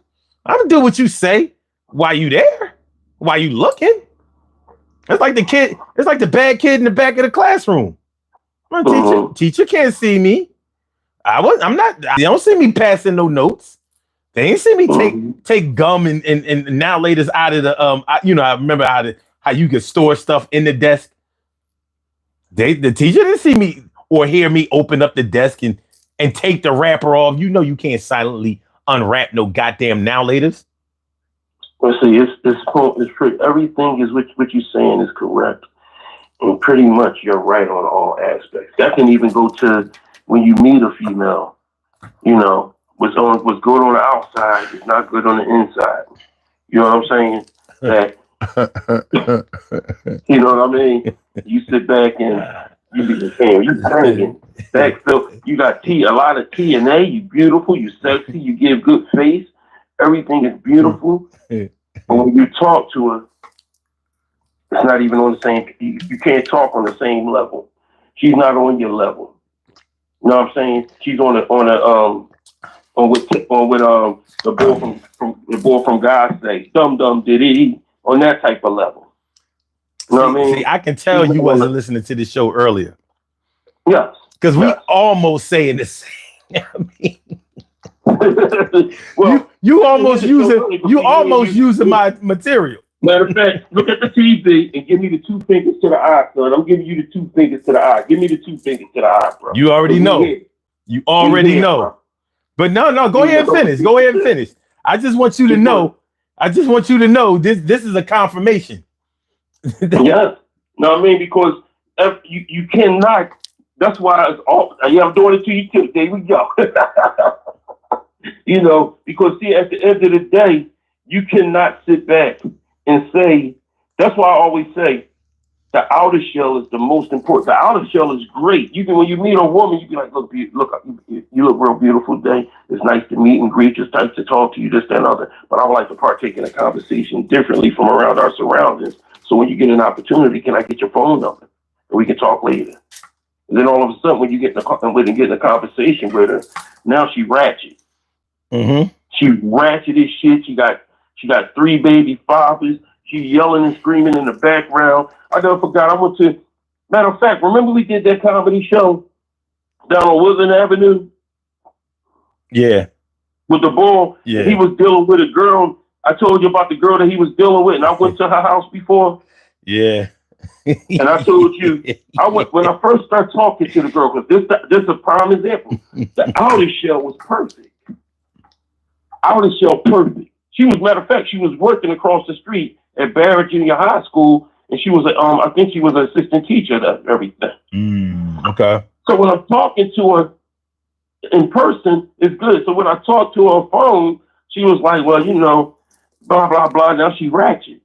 I'm gonna do what you say while you there, while you looking. It's like the bad kid in the back of the classroom. Teacher can't see me. I'm not. They don't see me passing no notes. They ain't see me take gum and now laters out of the I remember how you could store stuff in the desk. The teacher didn't see me or hear me open up the desk and take the wrapper off. You know you can't silently unwrap no goddamn now laters. Well, see, it's pretty, everything is what you're saying is correct, and pretty much you're right on all aspects. That can even go to when you meet a female. You know, what's good on the outside is not good on the inside. You know what I'm saying? That you know what I mean? You sit back and you be the same. You singing. So you got a lot of TNA. You beautiful. You sexy. You give good face. Everything is beautiful. But when you talk to her, it's not even on the same. You can't talk on the same level. She's not on your level. You know what I'm saying? She's on the boy from God say dum diddy on that type of level. You know what I mean? See, I can tell you wasn't listening to the show earlier. Yes, because we almost saying the same. I mean, well, you almost using my material. Matter of fact, look at the TV and give me the 2 fingers to the eye, son. I'm giving you the 2 fingers to the eye. Give me the 2 fingers to the eye, bro. You already know. You already know. Bro. But no, go ahead and finish. Go ahead and finish. I just want you to know. This is a confirmation. Yes. No, I mean, because you cannot. That's why it's all. Yeah, I'm doing it to you too. There we go. You know, because see, at the end of the day, you cannot sit back and say. That's why I always say the outer shell is the most important. The outer shell is great. You can, when you meet a woman, you can like, look, you look real beautiful today. It's nice to meet and greet. It's nice to talk to you, this, that, and other. But I would like to partake in a conversation differently from around our surroundings. So when you get an opportunity, can I get your phone number and we can talk later? And then all of a sudden, when you get in a conversation with her, now she ratchet. Mm-hmm. She ratchet as shit. She got 3 baby fathers. She yelling and screaming in the background. I never forgot. I went to, matter of fact, remember we did that comedy show down on Woodland Avenue? Yeah. With the bull. Yeah. He was dealing with a girl. I told you about the girl that he was dealing with, and I went to her house before. Yeah. And I told you, when I first started talking to the girl, because this is a prime example. The outer shell was perfect. Outer shell perfect. She was, matter of fact, she was working across the street at Barrett Junior High School, and she was I think she was an assistant teacher at everything. Okay. So when I'm talking to her in person, it's good. So when I talked to her on phone, she was like, well, you know, blah blah blah. Now she ratchet.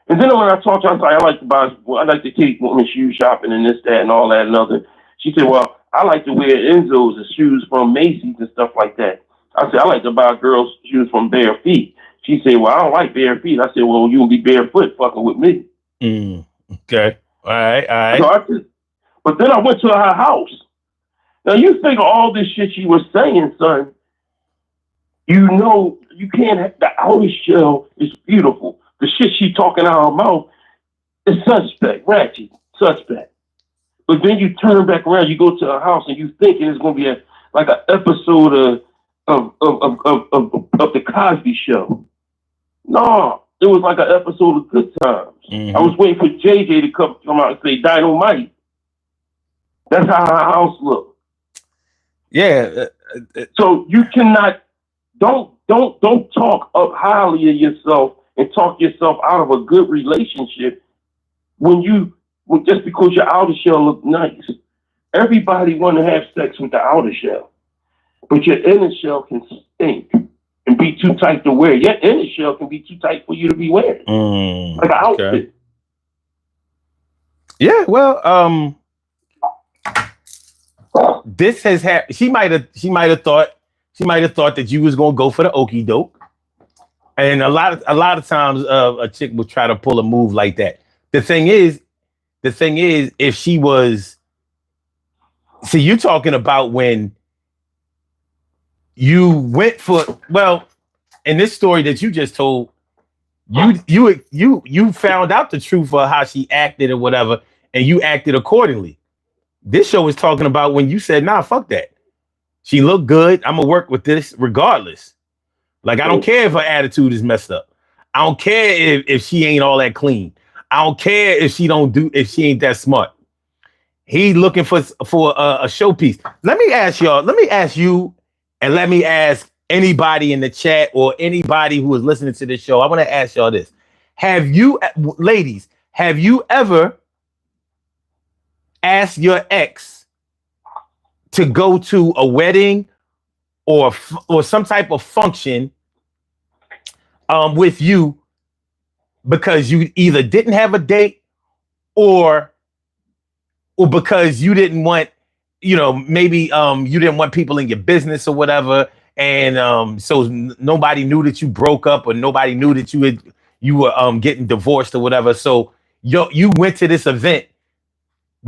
And then when I talked to her, I was like, I like to take women shoe shopping and this, that, and all that and other. She said, well, I like to wear Enzo's and shoes from Macy's and stuff like that. I said, I like to buy girls' shoes from Bare Feet. She said, well, I don't like bare feet. I said, well, you will be barefoot fucking with me. Okay. All right. So but then I went to her house. Now, you think of all this shit she was saying, son. You know, you can't have, the outer shell is beautiful. The shit she talking out of her mouth is suspect, ratchet, suspect. But then you turn back around, you go to her house, and you thinking it's going to be like an episode of the Cosby Show. No, it was like an episode of Good Times. Mm-hmm. I was waiting for JJ to come out and say Dynamite. That's how her house looked. Yeah. So you cannot, don't talk up highly of yourself and talk yourself out of a good relationship when you well, just because your outer shell look nice. Everybody want to have sex with the outer shell, but your inner shell can stink and be too tight to wear. Your inner shell can be too tight for you to be wearing, like an outfit. Yeah, well, this has happened. She might have thought that you was gonna go for the okie doke, and a lot of times, a chick will try to pull a move like that. The thing is, if she was, see, you talking about when you went for, well, in this story that you just told, you found out the truth of how she acted or whatever, and you acted accordingly. This show is talking about when you said, nah, fuck that. She looked good. I'm gonna work with this regardless. Like, I don't care if her attitude is messed up. I don't care if she ain't all that clean. I don't care if she ain't that smart. He looking for a showpiece. Let me ask y'all. Let me ask you, and let me ask anybody in the chat or anybody who is listening to this show. I want to ask y'all this: ladies, have you ever asked your ex to go to a wedding or some type of function with you because you either didn't have a date or because you didn't want, maybe you didn't want people in your business or whatever, and so nobody knew that you broke up or nobody knew that you were getting divorced or whatever. So you went to this event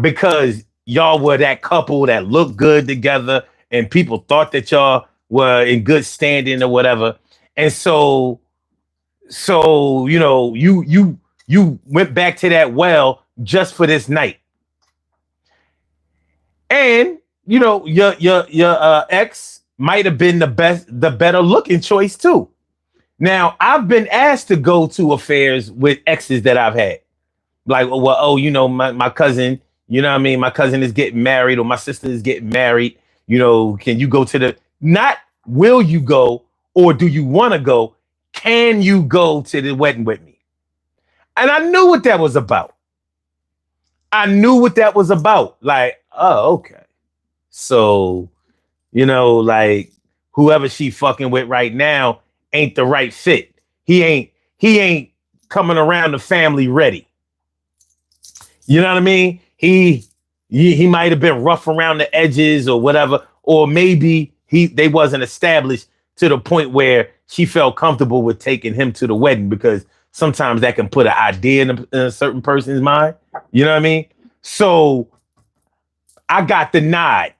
because y'all were that couple that looked good together and people thought that y'all were in good standing or whatever. And so you went back to that well just for this night. And your ex might have been the better looking choice too. Now, I've been asked to go to affairs with exes that I've had. Like, my cousin, my cousin is getting married or my sister is getting married. Can you go to not will you go or do you want to go? Can you go to the wedding with me? And I knew what that was about. Like, oh, okay. So, like whoever she fucking with right now ain't the right fit. He ain't coming around the family ready. You know what I mean? He might have been rough around the edges or whatever, or maybe they wasn't established to the point where she felt comfortable with taking him to the wedding, because sometimes that can put an idea in a certain person's mind. You know what I mean? So I got the nod.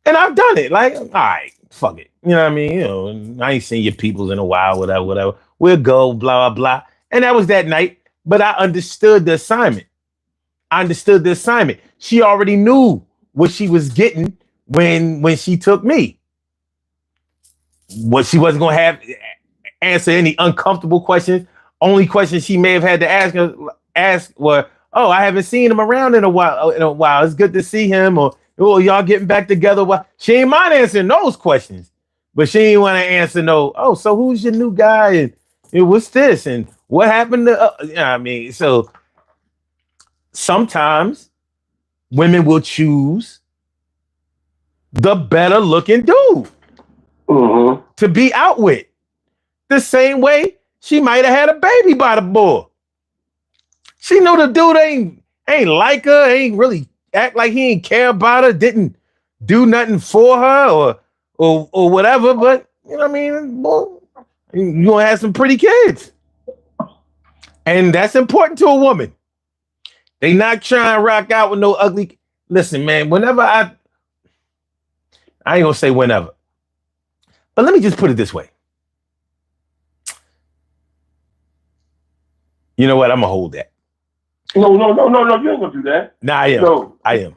And I've done it. Like, all right, fuck it. You know what I mean? I ain't seen your peoples in a while, whatever. We'll go, blah, blah, blah. And that was that night. But I understood the assignment. She already knew what she was getting when she took me. What she wasn't going to have answer any uncomfortable questions. Only questions she may have had to ask were, oh, I haven't seen him around in a while. It's good to see him. Or, oh, y'all getting back together? Well, she ain't mind answering those questions, but she ain't want to answer no, oh, so who's your new guy? And what's this? And what happened to, so sometimes women will choose the better looking dude to be out with. The same way she might have had a baby by the boy. She knew the dude ain't like her, ain't really act like he ain't care about her, didn't do nothing for her or whatever, but well, you gonna have some pretty kids. And that's important to a woman. They not trying to rock out with no ugly. Listen, man, whenever I ain't gonna say whenever, but let me just put it this way. You know what? I'm gonna hold that. No, you ain't gonna do that. Nah, I am. No. I am.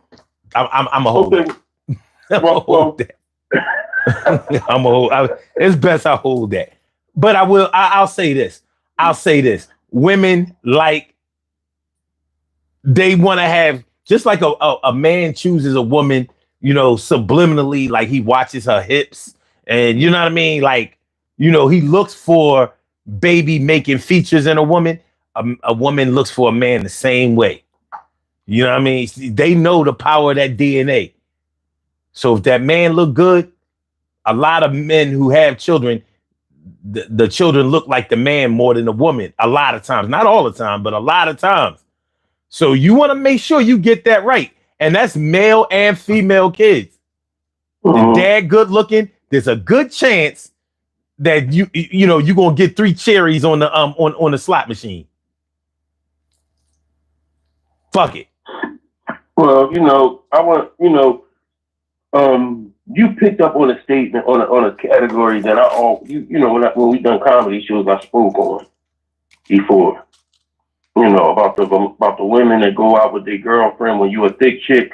I'm gonna hold that. I'm gonna hold that. I'm gonna hold. It's best I hold that. But I will. I'll say this. Women they want to have, just like a man chooses a woman, subliminally, like he watches her hips, and you know what I mean. Like, he looks for baby making features in a woman. A woman looks for a man the same way. You know what I mean? They know the power of that DNA. So if that man look good, a lot of men who have children, the children look like the man more than the woman. A lot of times, not all the time, but a lot of times. So you want to make sure you get that right, and that's male and female kids. The dad good looking. There's a good chance that you're gonna get 3 cherries on the on the slot machine. Fuck it. Well, I want you picked up on a statement on a category that when we done comedy shows I spoke on before. About the women that go out with their girlfriend when you a thick chick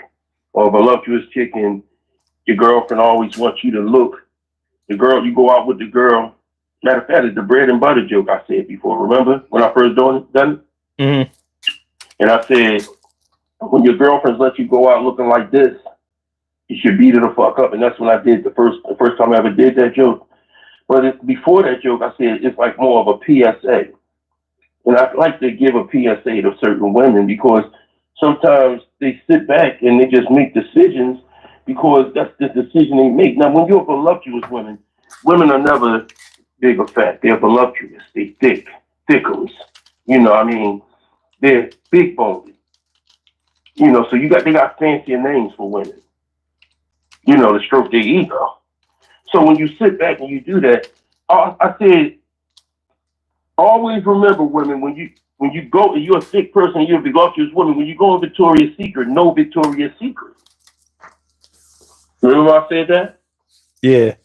or a voluptuous chick and your girlfriend always wants you to look. The girl, you go out with the girl. Matter of fact, it's the bread and butter joke I said before. Remember when I first done it? Mm-hmm. And I said, when your girlfriends let you go out looking like this, you should beat her the fuck up. And that's when I did the first time I ever did that joke. But before that joke, I said it's like more of a PSA. And I like to give a PSA to certain women because sometimes they sit back and they just make decisions because that's the decision they make. Now, when you're a voluptuous women are never big or fat. They're voluptuous. They thickums. They're big boned. So they got fancier names for women. To stroke their ego. So when you sit back and you do that, I said, always remember, women, when you go and you're a thick person, you're a voluptuous woman, when you go in Victoria's Secret, know Victoria's Secret. Remember I said that? Yeah.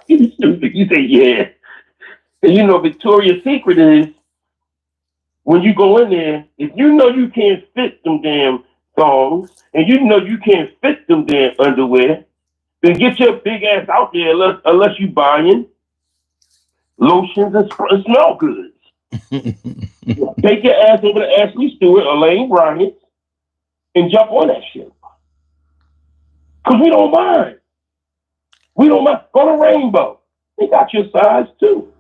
You stupid. You say yeah. And Victoria's Secret is when you go in there, if you know you can't fit them damn thongs and you know you can't fit them damn underwear, then get your big ass out there unless you buying lotions and smell goods. Take your ass over to Ashley Stewart or Lane Bryant and jump on that shit. Because we don't mind. We don't mind. Go to Rainbow. They got your size too.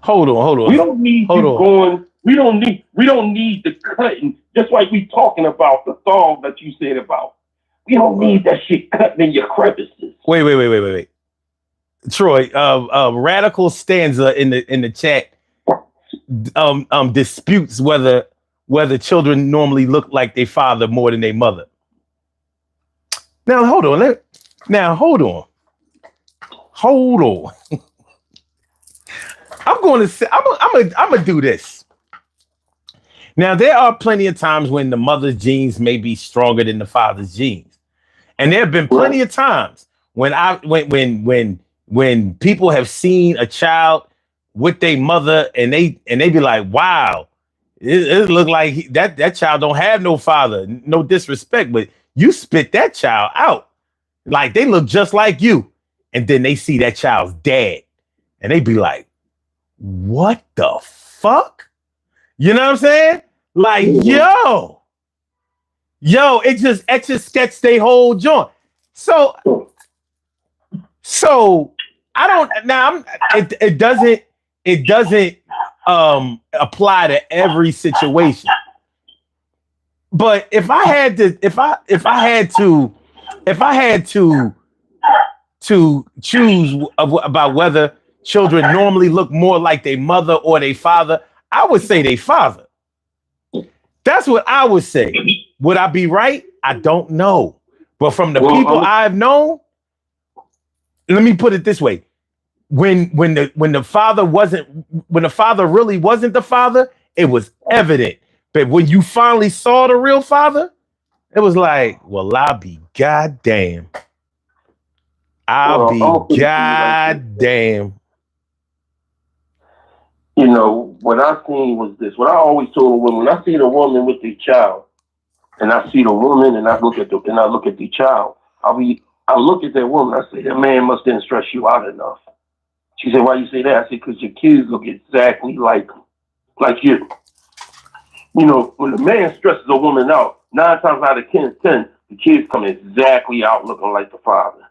Hold on. We don't need going. We don't need the cutting. Just like we talking about the thong that you said about. We don't need that shit cutting in your crevices. Wait. Troy, Radical Stanza in the chat disputes whether children normally look like their father more than their mother. Now hold on. I'm going to say I'm gonna do this. Now there are plenty of times when the mother's genes may be stronger than the father's genes, and there have been plenty of times when people have seen a child with their mother and they be like, wow, it look like that child don't have no father. No disrespect, but you spit that child out. Like they look just like you. And then they see that child's dad and they be like, what the fuck? You know what I'm saying? Like, yo, it just etch a sketch they whole joint. So I don't now. It doesn't apply to every situation. But if I had to choose about whether children normally look more like their mother or their father, I would say their father. That's what I would say. Would I be right? I don't know. But from the people I've known, let me put it this way. When the father really wasn't the father, it was evident. But when you finally saw the real father, it was like, well, I'll be goddamn. Goddamn. What I seen was this. What I always told a woman, when I see the woman with the child, and I see the woman, and I look at the child, I look at that woman. I say, that man must didn't stress you out enough. She said, why you say that? I said, because your kids look exactly like you. When the man stresses a woman out, 9 times out of 10, the kids come exactly out looking like the father.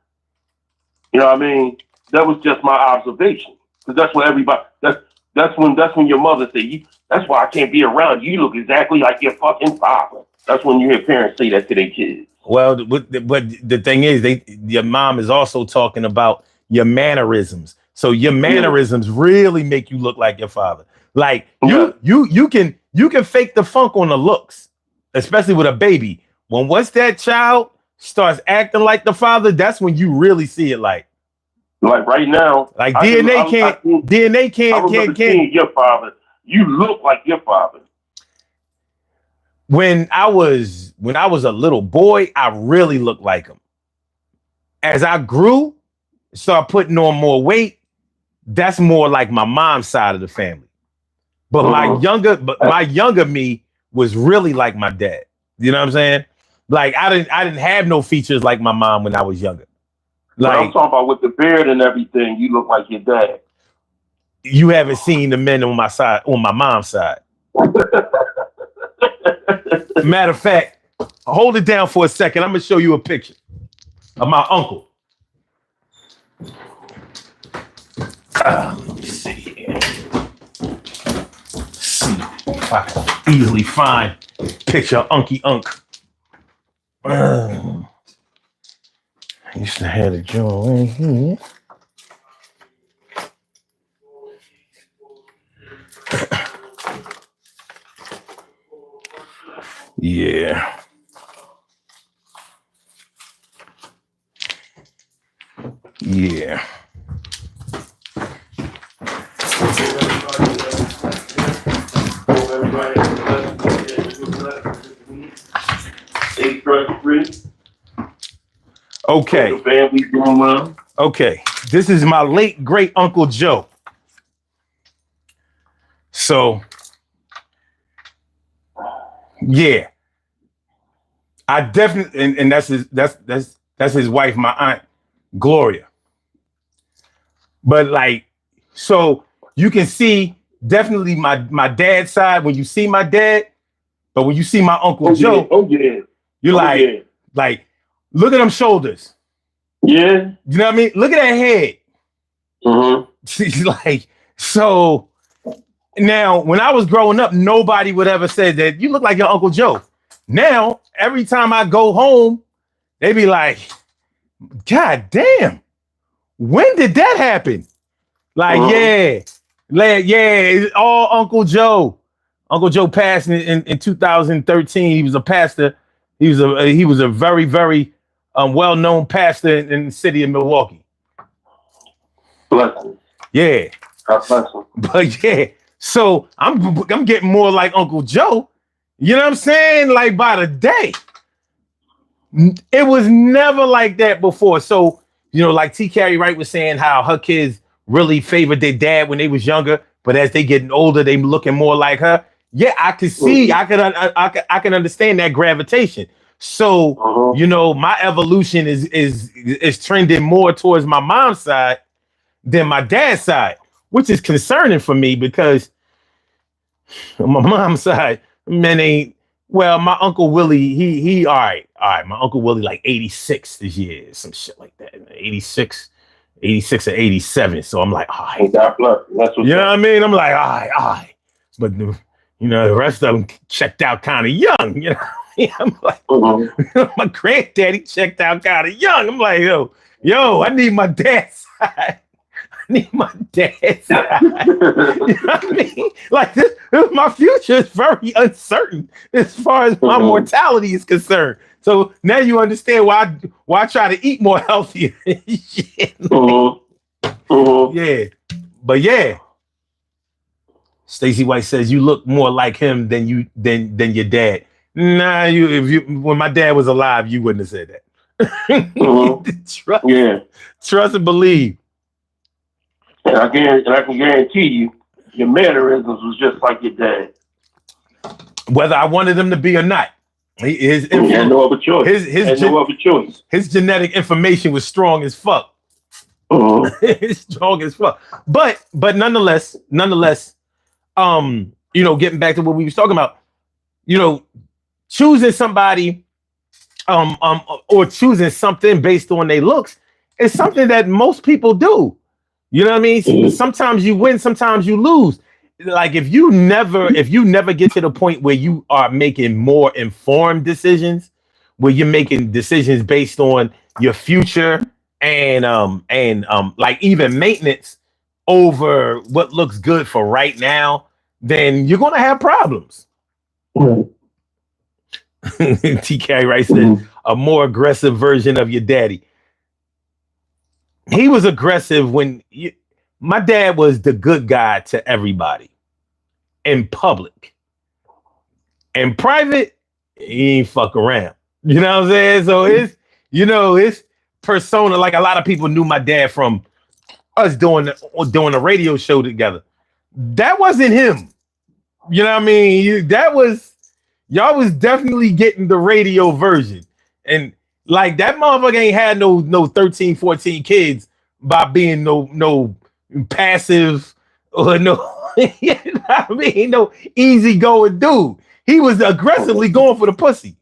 You know what I mean? That was just my observation. Because that's what everybody. That's when your mother say, That's why I can't be around you. You look exactly like your fucking father. That's when you hear parents say that to their kids. Well, but the thing is, your mom is also talking about your mannerisms. So your mannerisms really make you look like your father. Like you can fake the funk on the looks, especially with a baby. Once that child starts acting like the father, that's when you really see it. Like right now, like DNA can't. Your father. You look like your father. When I was a little boy, I really looked like him. As I grew, started putting on more weight, that's more like my mom's side of the family. But my younger me was really like my dad. You know what I'm saying? Like I didn't have no features like my mom when I was younger. Like I'm talking about with the beard and everything, you look like your dad. You haven't seen the men on my side, on my mom's side. Matter of fact, hold it down for a second. I'm gonna show you a picture of my uncle. Let me see here. Let's see if I can easily find picture of Unky Unk. I used to have a joint right here. Yeah. Yeah. Okay. Okay. This is my late great Uncle Joe. So yeah. I definitely and that's his wife, my aunt Gloria. But like, so you can see definitely my dad's side when you see my dad, but when you see my Uncle Joe, you're like, look at them shoulders. Yeah. You know what I mean? Look at that head. Mm-hmm. Like, so now when I was growing up, nobody would ever say that you look like your Uncle Joe. Now, every time I go home, they be like, God damn, when did that happen? Like, it's all Uncle Joe. Uncle Joe passed in 2013. He was a pastor. He was a very, very well-known pastor in the city of Milwaukee. Bless him. Yeah. God bless him. But yeah, so I'm getting more like Uncle Joe. You know what I'm saying? Like by the day. It was never like that before. So, you know, like T. Carrie Wright was saying how her kids really favored their dad when they was younger, but as they getting older, they looking more like her. Yeah, I can see, I can understand that gravitation. So, you know, my evolution is trending more towards my mom's side than my dad's side, which is concerning for me because my mom's side, man, ain't. Well, my Uncle Willie, he all right. My Uncle Willie like 86 this year, some shit like that. 86 or 87. So I'm like, all right. God bless. That's what you know what I mean? I'm like, all right. But the rest of them checked out kind of young, you know. I'm like, my granddaddy checked out kind of young. I'm like, yo, I need my dad's side. My dad's side. You know what I mean? Like this my future is very uncertain as far as my mortality is concerned. So now you understand why I try to eat more healthier. Shit. Yeah. But yeah. Stacey White says you look more like him than your dad. Nah, when my dad was alive, you wouldn't have said that. Trust and believe. And I can guarantee you, your mannerisms was just like your dad. Whether I wanted them to be or not, his no other choice. No other choice. His genetic information was strong as fuck. Strong as fuck. But nonetheless, you know, getting back to what we was talking about, you know, choosing somebody, or choosing something based on their looks is something that most people do. You know what I mean? Sometimes you win, sometimes you lose. like if you never get to the point where you are making more informed decisions, where you're making decisions based on your future and like even maintenance over what looks good for right now, then you're gonna have problems. Right. TK Wright said a more aggressive version of your daddy. He was aggressive my dad was the good guy to everybody in public. In private, he ain't fuck around. You know what I'm saying? So it's persona. Like a lot of people knew my dad from us doing a radio show together. That wasn't him. You know what I mean? Y'all was definitely getting the radio version. And like that motherfucker ain't had no 13, 14 kids by being no passive or no you know what I mean, no easy going dude. He was aggressively going for the pussy.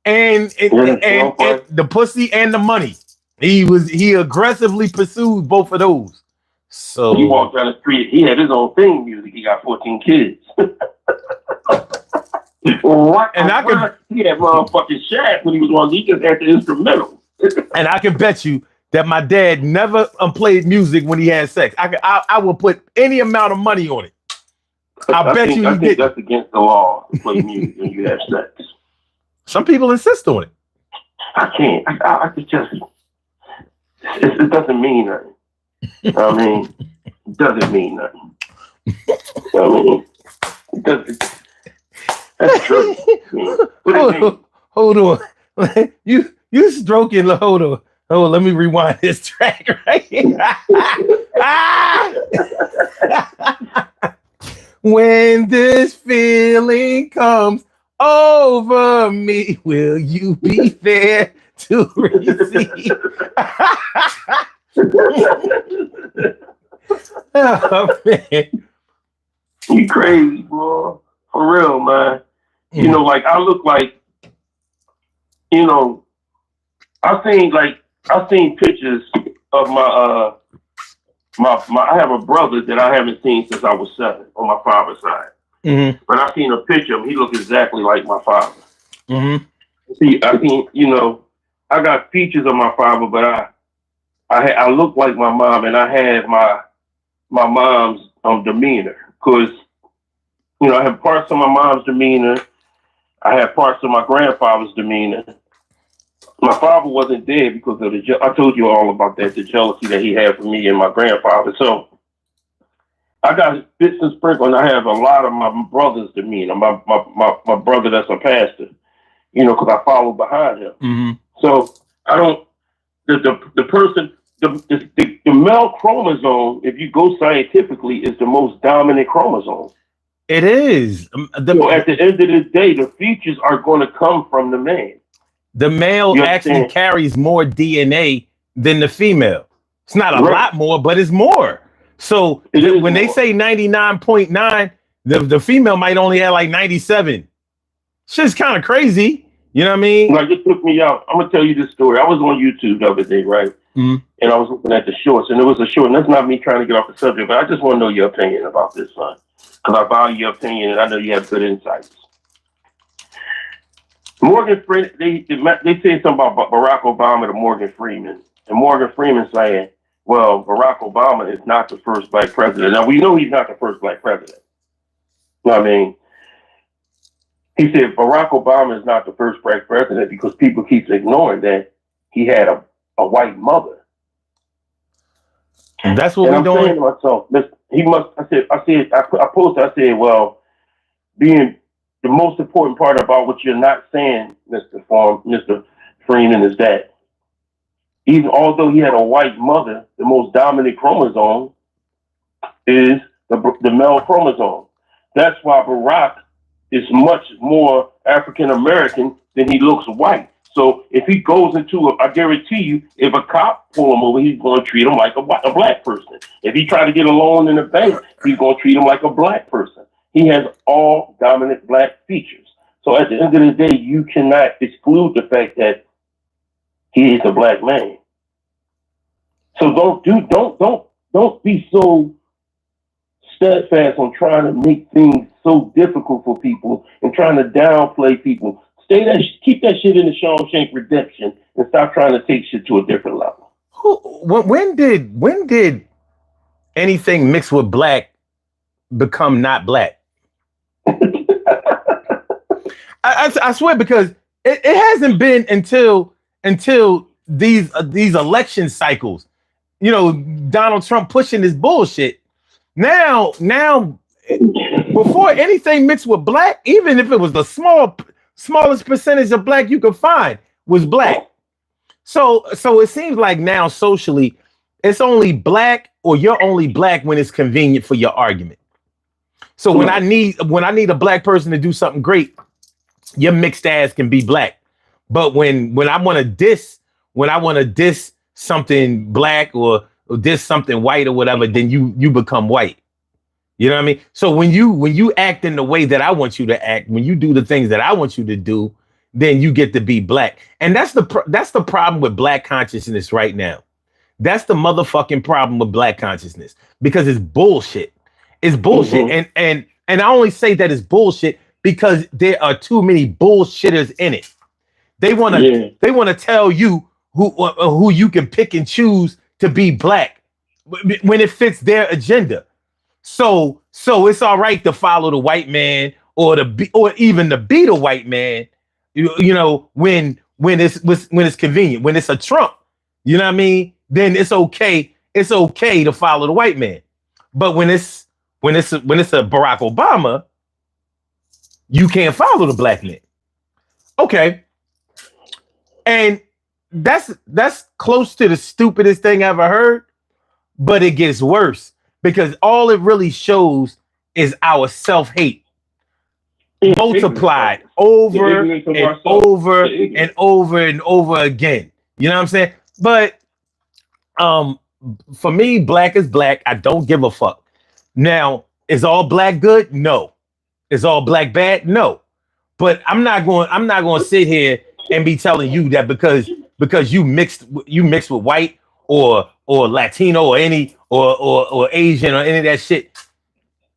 And the pussy and the money. He aggressively pursued both of those. So he walked down the street, he had his own theme music, he got 14 kids. What? And he had motherfucking Shaq when he was on. He just had the instrumental. And I can bet you that my dad never played music when he had sex. I will put any amount of money on it. I think that's against the law to play music when you have sex. Some people insist on it. I can't. I could just. It doesn't mean nothing. I mean, it doesn't mean nothing. I mean, it doesn't. That's true. Hold on. You stroking. Hold on. Let me rewind this track right here. When this feeling comes over me, will you be there to receive? Oh, man. You crazy, bro. For real, man. You know, like I look like, you know, I've seen pictures of my I have a brother that I haven't seen since I was 7 on my father's side. Mm-hmm. But I've seen a picture of him. He looks exactly like my father. Mm-hmm. See, I think, you know, I got features of my father, but I look like my mom, and I had my mom's demeanor, because, you know, I have parts of my mom's demeanor. I have parts of my grandfather's demeanor. My father wasn't there because of I told you all about that, the jealousy that he had for me and my grandfather. So I got bits and sprinkles, and I have a lot of my brother's demeanor. My brother that's a pastor, you know, because I follow behind him. Mm-hmm. So I don't, the person, the male chromosome, if you go scientifically, is the most dominant chromosome. It is. So at the end of the day, the features are going to come from the man. The male actually carries more DNA than the female. It's not a lot more, but it's more. So when they say 99.9, the female might only have like 97. Shit's kind of crazy. You know what I mean? Like, it took me out. I'm going to tell you this story. I was on YouTube the other day, right? Mm-hmm. And I was looking at the shorts, and it was a short. And that's not me trying to get off the subject, but I just want to know your opinion about this, son. Because I value your opinion, and I know you have good insights. Morgan Freeman, they said something about Barack Obama to Morgan Freeman. And Morgan Freeman saying, well, Barack Obama is not the first black president. Now, we know he's not the first black president. You know what I mean? He said Barack Obama is not the first black president because people keep ignoring that he had a white mother. And that's what we're doing. Saying to myself, he must. I posted. I said, well, being the most important part about what you're not saying, Mr. Freeman, is that even although he had a white mother, the most dominant chromosome is the male chromosome. That's why Barack is much more African American than he looks white. So if he goes into I guarantee you, if a cop pull him over, he's going to treat him like a black person. If he try to get a loan in the bank, he's going to treat him like a black person. He has all dominant black features. So at the end of the day, you cannot exclude the fact that he is a black man. So don't be so steadfast on trying to make things so difficult for people and trying to downplay people. Keep that shit in the Shawshank Redemption and stop trying to take shit to a different level. When did anything mixed with black become not black? I swear, because it hasn't been until these election cycles, you know, Donald Trump pushing this bullshit. Now, before anything mixed with black, even if it was the smallest percentage of black you could find was black. So it seems like now socially, it's only black, or you're only black when it's convenient for your argument. So when I need a black person to do something great, your mixed ass can be black. But when I want to diss something black or diss something white or whatever, then you become white. You know what I mean? So when you act in the way that I want you to act, when you do the things that I want you to do, then you get to be black. And that's the problem with black consciousness right now. That's the motherfucking problem with black consciousness, because it's bullshit. It's bullshit. Mm-hmm. And I only say that it's bullshit because there are too many bullshitters in it. They want to tell you who you can pick and choose to be black when it fits their agenda. So it's all right to follow the white man or even to be the white man, you know, when it's convenient, when it's a Trump, you know what I mean? Then it's okay. It's okay to follow the white man. But when it's a Barack Obama, you can't follow the black man. Okay. And that's close to the stupidest thing I ever heard, but it gets worse because all it really shows is our self-hate multiplied over and over and over and over again. You know what I'm saying? But for me, black is black. I don't give a fuck. Now, is all black good? No. Is all black bad? No. But I'm not going to sit here and be telling you that because you mixed with white or Latino or any or Asian or any of that shit.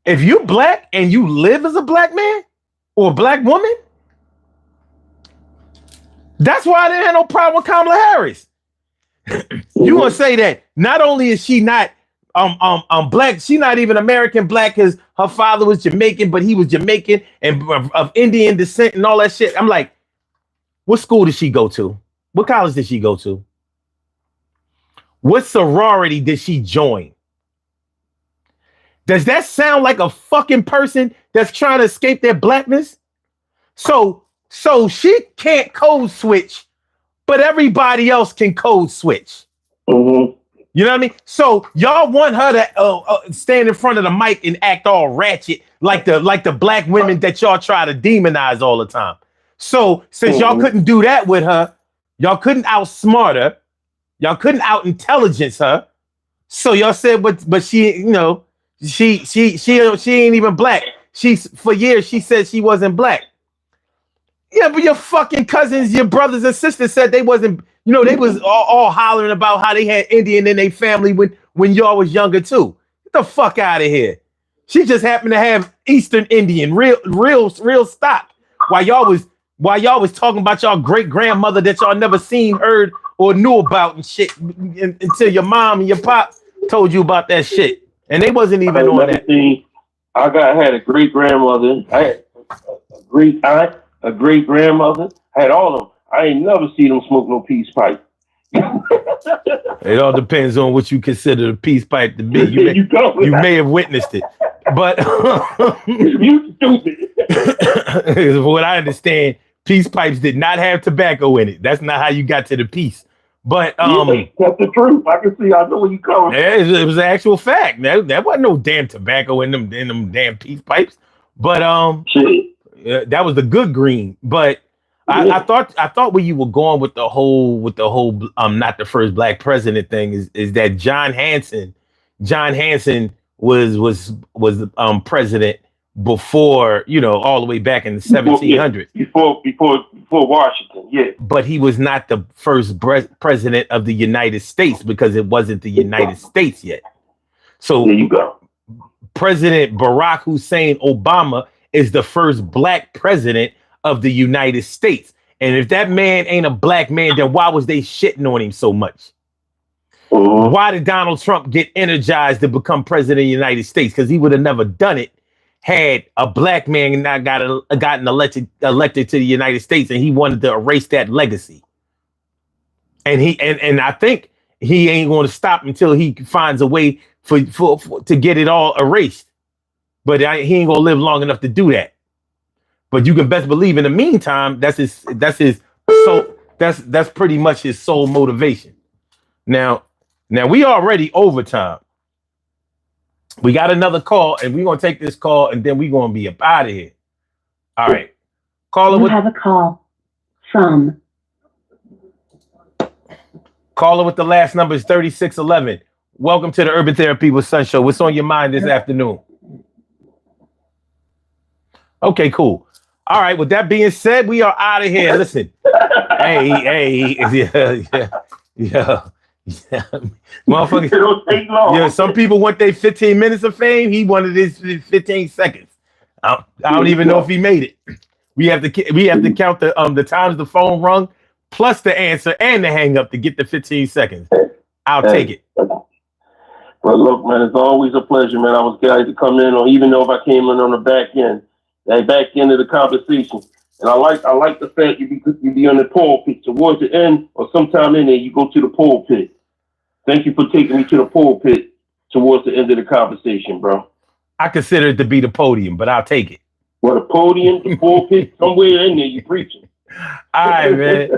If you black and you live as a black man or a black woman, that's why I didn't have no problem with Kamala Harris. You gonna say that not only is she not black, she not even American black because her father was Jamaican, but he was Jamaican and of Indian descent and all that shit. I'm like, what school did she go to? What college did she go to? What sorority did she join? Does that sound like a fucking person that's trying to escape their blackness? So she can't code switch, but everybody else can code switch. Mm-hmm. You know what I mean? So y'all want her to stand in front of the mic and act all ratchet like the black women that y'all try to demonize all the time. So since y'all couldn't do that with her, y'all couldn't outsmart her, y'all couldn't out intelligence her. So y'all said, but she, you know, she ain't even black. For years she said she wasn't black. Yeah, but your fucking cousins, your brothers and sisters said they wasn't, you know, they was all hollering about how they had Indian in their family when y'all was younger too. Get the fuck out of here. She just happened to have Eastern Indian, real stock. While y'all was talking about y'all great grandmother that y'all never seen, heard, or knew about and shit until your mom and your pop told you about that shit. And they wasn't even on that. I had a great grandmother. I had a great aunt, a great grandmother. I had all of them. I ain't never seen them smoke no peace pipe. It all depends on what you consider the peace pipe to be. You may have witnessed it, but you stupid. What I understand, peace pipes did not have tobacco in it. That's not how you got to the peace. But that's the truth. I can see. I know where you coming. It was an actual fact. That wasn't no damn tobacco in them damn peace pipes. But that was the good green. But I thought where you were going with the whole not the first black president thing is that John Hanson was president before, you know, all the way back in the 1700s. Before Washington, yeah. But he was not the first president of the United States because it wasn't the United States yet. So there you go. President Barack Hussein Obama is the first black president of the United States. And if that man ain't a black man, then why was they shitting on him so much? Why did Donald Trump get energized to become president of the United States? Because he would have never done it had a black man not gotten elected to the United States, and he wanted to erase that legacy. And I think he ain't going to stop until he finds a way for to get it all erased. But he ain't going to live long enough to do that. But you can best believe in the meantime, that's pretty much his sole motivation. Now we already overtime. We got another call, and we're gonna take this call, and then we're gonna be up out of here. All right. Caller You have a call from. Caller with the last number is 3611. Welcome to the Urban Therapy with Sun Show. What's on your mind this afternoon? Okay, cool. All right. With that being said, we are out of here. Listen. Hey, yeah. Motherfucker. It don't take long. Yeah, some people want their 15 minutes of fame. He wanted his 15 seconds. I don't even know if he made it. We have to count the times the phone rung, plus the answer and the hang up to get the 15 seconds. I'll take it. Well, look, man, it's always a pleasure, man. I was glad to come in, or even though if I came in on the back end of the conversation. And I like the fact you be on the pulpit towards the end, or sometime in there you go to the pulpit. Thank you for taking me to the pulpit towards the end of the conversation, bro. I consider it to be the podium, but I'll take it. Well, the podium, the pulpit, somewhere in there you preaching. All right, man.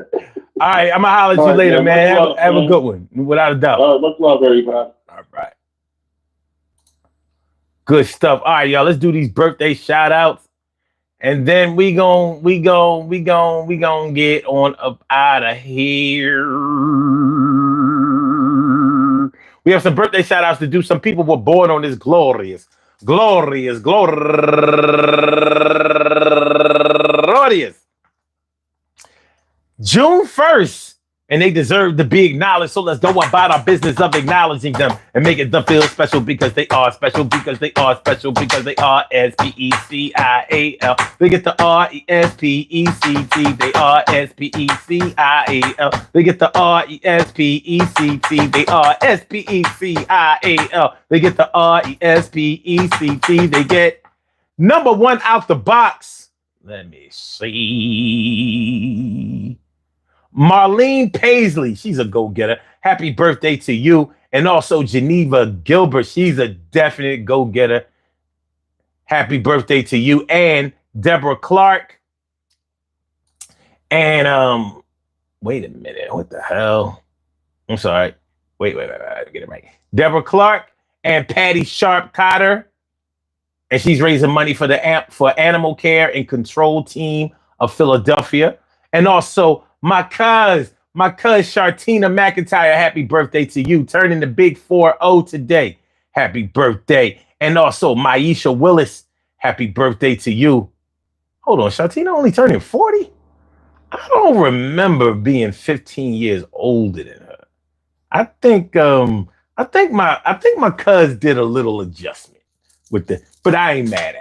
All right, I'm gonna holler at you later, man. Have a good one, without a doubt. Much love, everybody. All right. Good stuff. All right, y'all. Let's do these birthday shout outs. And then we gon' get on up out of here. We have some birthday shout outs to do. Some people were born on this glorious June 1st. And they deserve to be acknowledged. So let's go about our business of acknowledging them and making them feel special because they are special, because they are special, because they are S-P-E-C-I-A-L. They get the R-E-S-P-E-C-T. They are S-P-E-C-I-A-L. They get the R-E-S-P-E-C-T. They are S-P-E-C-I-A-L. They get the R-E-S-P-E-C-T. They get number one out the box. Let me see. Marlene Paisley, she's a go-getter. Happy birthday to you. And also Geneva Gilbert, she's a definite go-getter. Happy birthday to you. And Deborah Clark. And wait a minute, what the hell? I'm sorry. Wait, get it right. Deborah Clark and Patty Sharp Cotter. And she's raising money for for Animal Care and Control Team of Philadelphia. And also my cuz Shartina McIntyre, happy birthday to you. Turning the big 4-0 today. Happy birthday. And also Maisha Willis, happy birthday to you. Hold on, Shartina only turning 40? I don't remember being 15 years older than her. I think my cuz did a little adjustment with but I ain't mad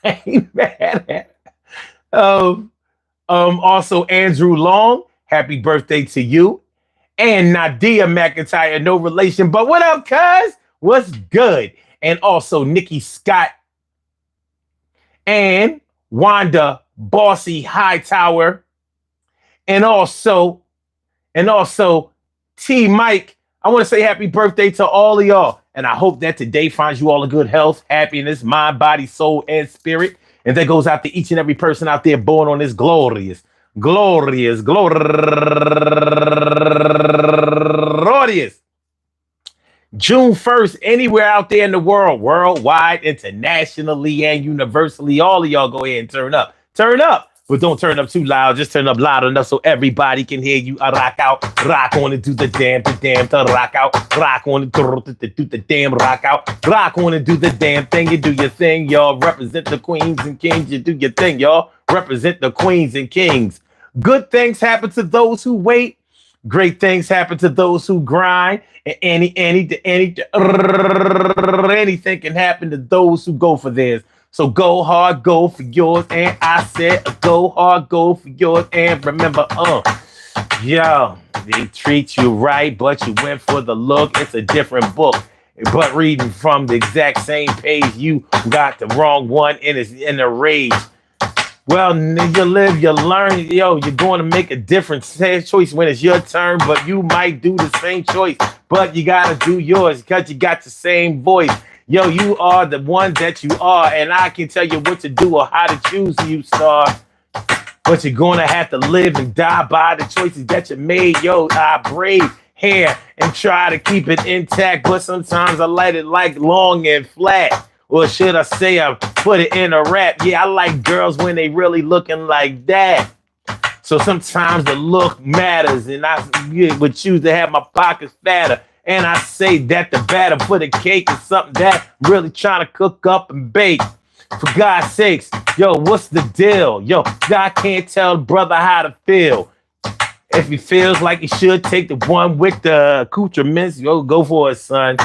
at it. Also, Andrew Long, happy birthday to you. And Nadia McIntyre, no relation, but what up, cuz? What's good? And also Nikki Scott and Wanda Bossy Hightower. And also T Mike. I want to say happy birthday to all of y'all. And I hope that today finds you all a good health, happiness, mind, body, soul, and spirit. And that goes out to each and every person out there born on this glorious June 1st, anywhere out there in the world, worldwide, internationally, and universally. All of y'all go ahead and turn up. Turn up. But don't turn up too loud. Just turn up loud enough so everybody can hear you. Rock out, rock on and do the damn, to rock out, rock on and do the damn, rock out, rock on and do the damn thing. You do your thing, y'all. Represent the queens and kings. You do your thing, y'all. Represent the queens and kings. Good things happen to those who wait. Great things happen to those who grind. And anything can happen to those who go for theirs. So go hard, go for yours. And I said, go hard, go for yours. And remember, yo, they treat you right, but you went for the look. It's a different book. But reading from the exact same page, you got the wrong one and it's in a rage. Well, you live, you learn. Yo, you're going to make a different choice when it's your turn, but you might do the same choice. But you got to do yours because you got the same voice. Yo, you are the one that you are, and I can tell you what to do or how to choose you, star. But you're going to have to live and die by the choices that you made. Yo, I braid hair and try to keep it intact, but sometimes I like it like long and flat. Or should I say I put it in a rap? Yeah, I like girls when they really looking like that. So sometimes the look matters, and I would choose to have my pockets fatter. And I say that the batter for the cake is something that I'm really trying to cook up and bake. For God's sakes, yo, what's the deal? Yo, I can't tell the brother how to feel. If he feels like he should take the one with the accoutrements, yo, go for it, son.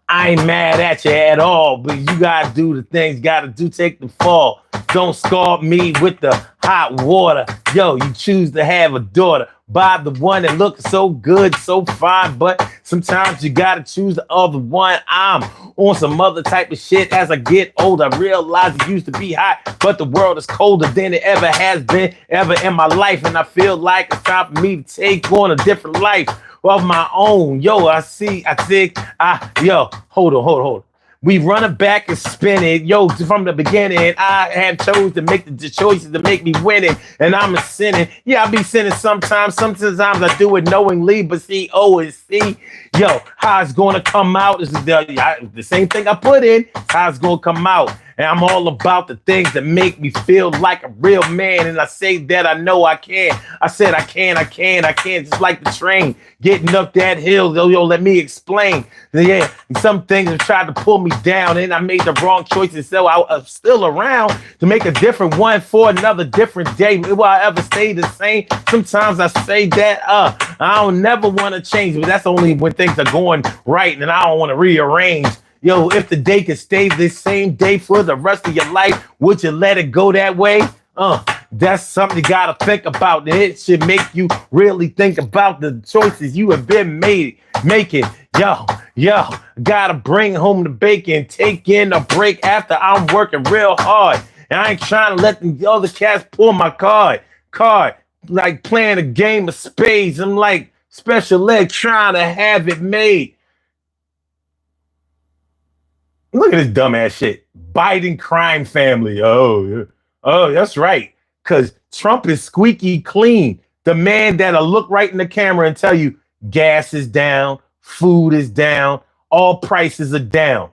I ain't mad at you at all, but you gotta do the things, gotta do, take the fall. Don't scald me with the hot water. Yo, you choose to have a daughter by the one that looks so good, so fine, but sometimes you gotta choose the other one. I'm on some other type of shit. As I get older, I realize it used to be hot, but the world is colder than it ever has been, ever in my life, and I feel like it's time for me to take on a different life of my own. Yo, hold on. We run it back and spin it. Yo, from the beginning, I have chose to make the choices to make me winning. And I'm a sinning. Yeah, I be sinning sometimes. Sometimes I do it knowingly, but see, O and C. Yo, how it's going to come out is the same thing I put in. How it's going to come out. And I'm all about the things that make me feel like a real man. And I say that I know I can. I said I can. Just like the train getting up that hill. Yo, let me explain. Yeah, some things have tried to pull me down, and I made the wrong choices. So I'm still around to make a different one for another different day. Will I ever stay the same? Sometimes I say that I don't never want to change, but that's only when things are going right, and I don't want to rearrange. Yo, if the day could stay the same day for the rest of your life, would you let it go that way? That's something you gotta think about. It should make you really think about the choices you have been making. Yo, gotta bring home the bacon, take in a break after I'm working real hard. And I ain't trying to let the other cats pull my card, like playing a game of spades. I'm like special ed trying to have it made. Look at this dumbass shit. Biden crime family. Oh, that's right. Because Trump is squeaky clean. The man that'll look right in the camera and tell you gas is down, food is down, all prices are down.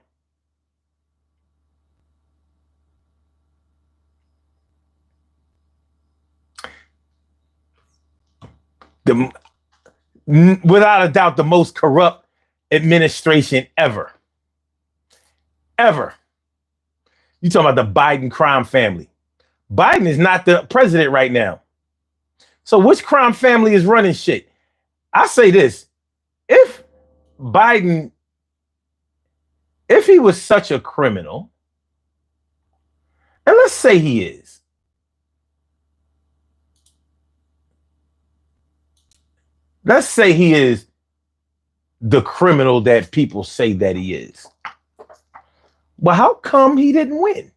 Without a doubt, the most corrupt administration ever. You talking about the Biden crime family. Biden is not the president right now. So which crime family is running shit? I say this. If Biden, if he was such a criminal, and let's say he is, let's say he is the criminal that people say that he is. Well, how come he didn't win?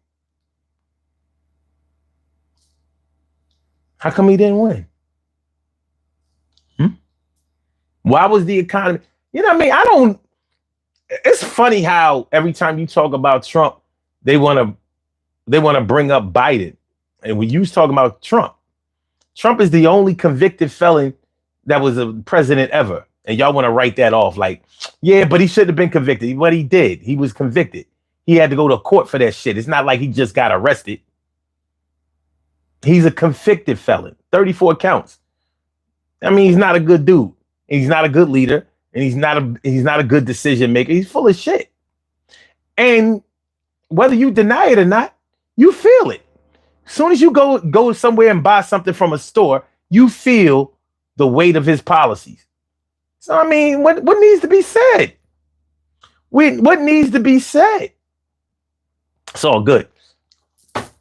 How come he didn't win? Why was the economy? You know what I mean? It's funny how every time you talk about Trump, they want to bring up Biden. And when you was talking about Trump is the only convicted felon that was a president ever. And y'all want to write that off like, yeah, but he shouldn't have been convicted. What he did, he was convicted. He had to go to court for that shit. It's not like he just got arrested. He's a convicted felon, 34 counts. I mean, he's not a good dude. He's not a good leader, and he's not a good decision maker. He's full of shit. And whether you deny it or not, you feel it. As soon as you go somewhere and buy something from a store, you feel the weight of his policies. So, I mean, what needs to be said? What needs to be said? It's all good.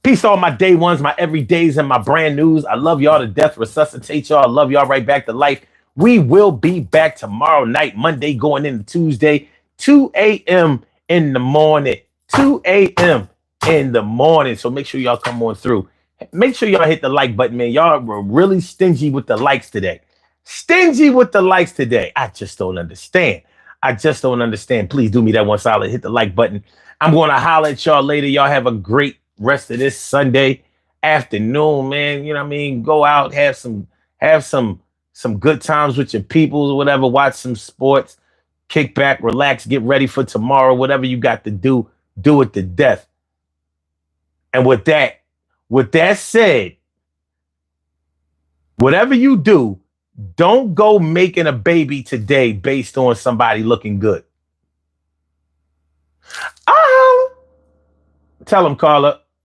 Peace to all my day ones, my everydays, and my brand news. I love y'all to death. Resuscitate y'all. I love y'all right back to life. We will be back tomorrow night, Monday going into Tuesday, 2 a.m. in the morning. 2 a.m. in the morning. So make sure y'all come on through. Make sure y'all hit the like button, man. Y'all were really stingy with the likes today. Stingy with the likes today. I just don't understand. Please do me that one solid. Hit the like button. I'm going to holler at y'all later. Y'all have a great rest of this Sunday afternoon, man. You know what I mean? Go out, have some good times with your peoples or whatever. Watch some sports, kick back, relax, get ready for tomorrow. Whatever you got to do it to death. And with that said, whatever you do, don't go making a baby today based on somebody looking good. Tell them, Carla.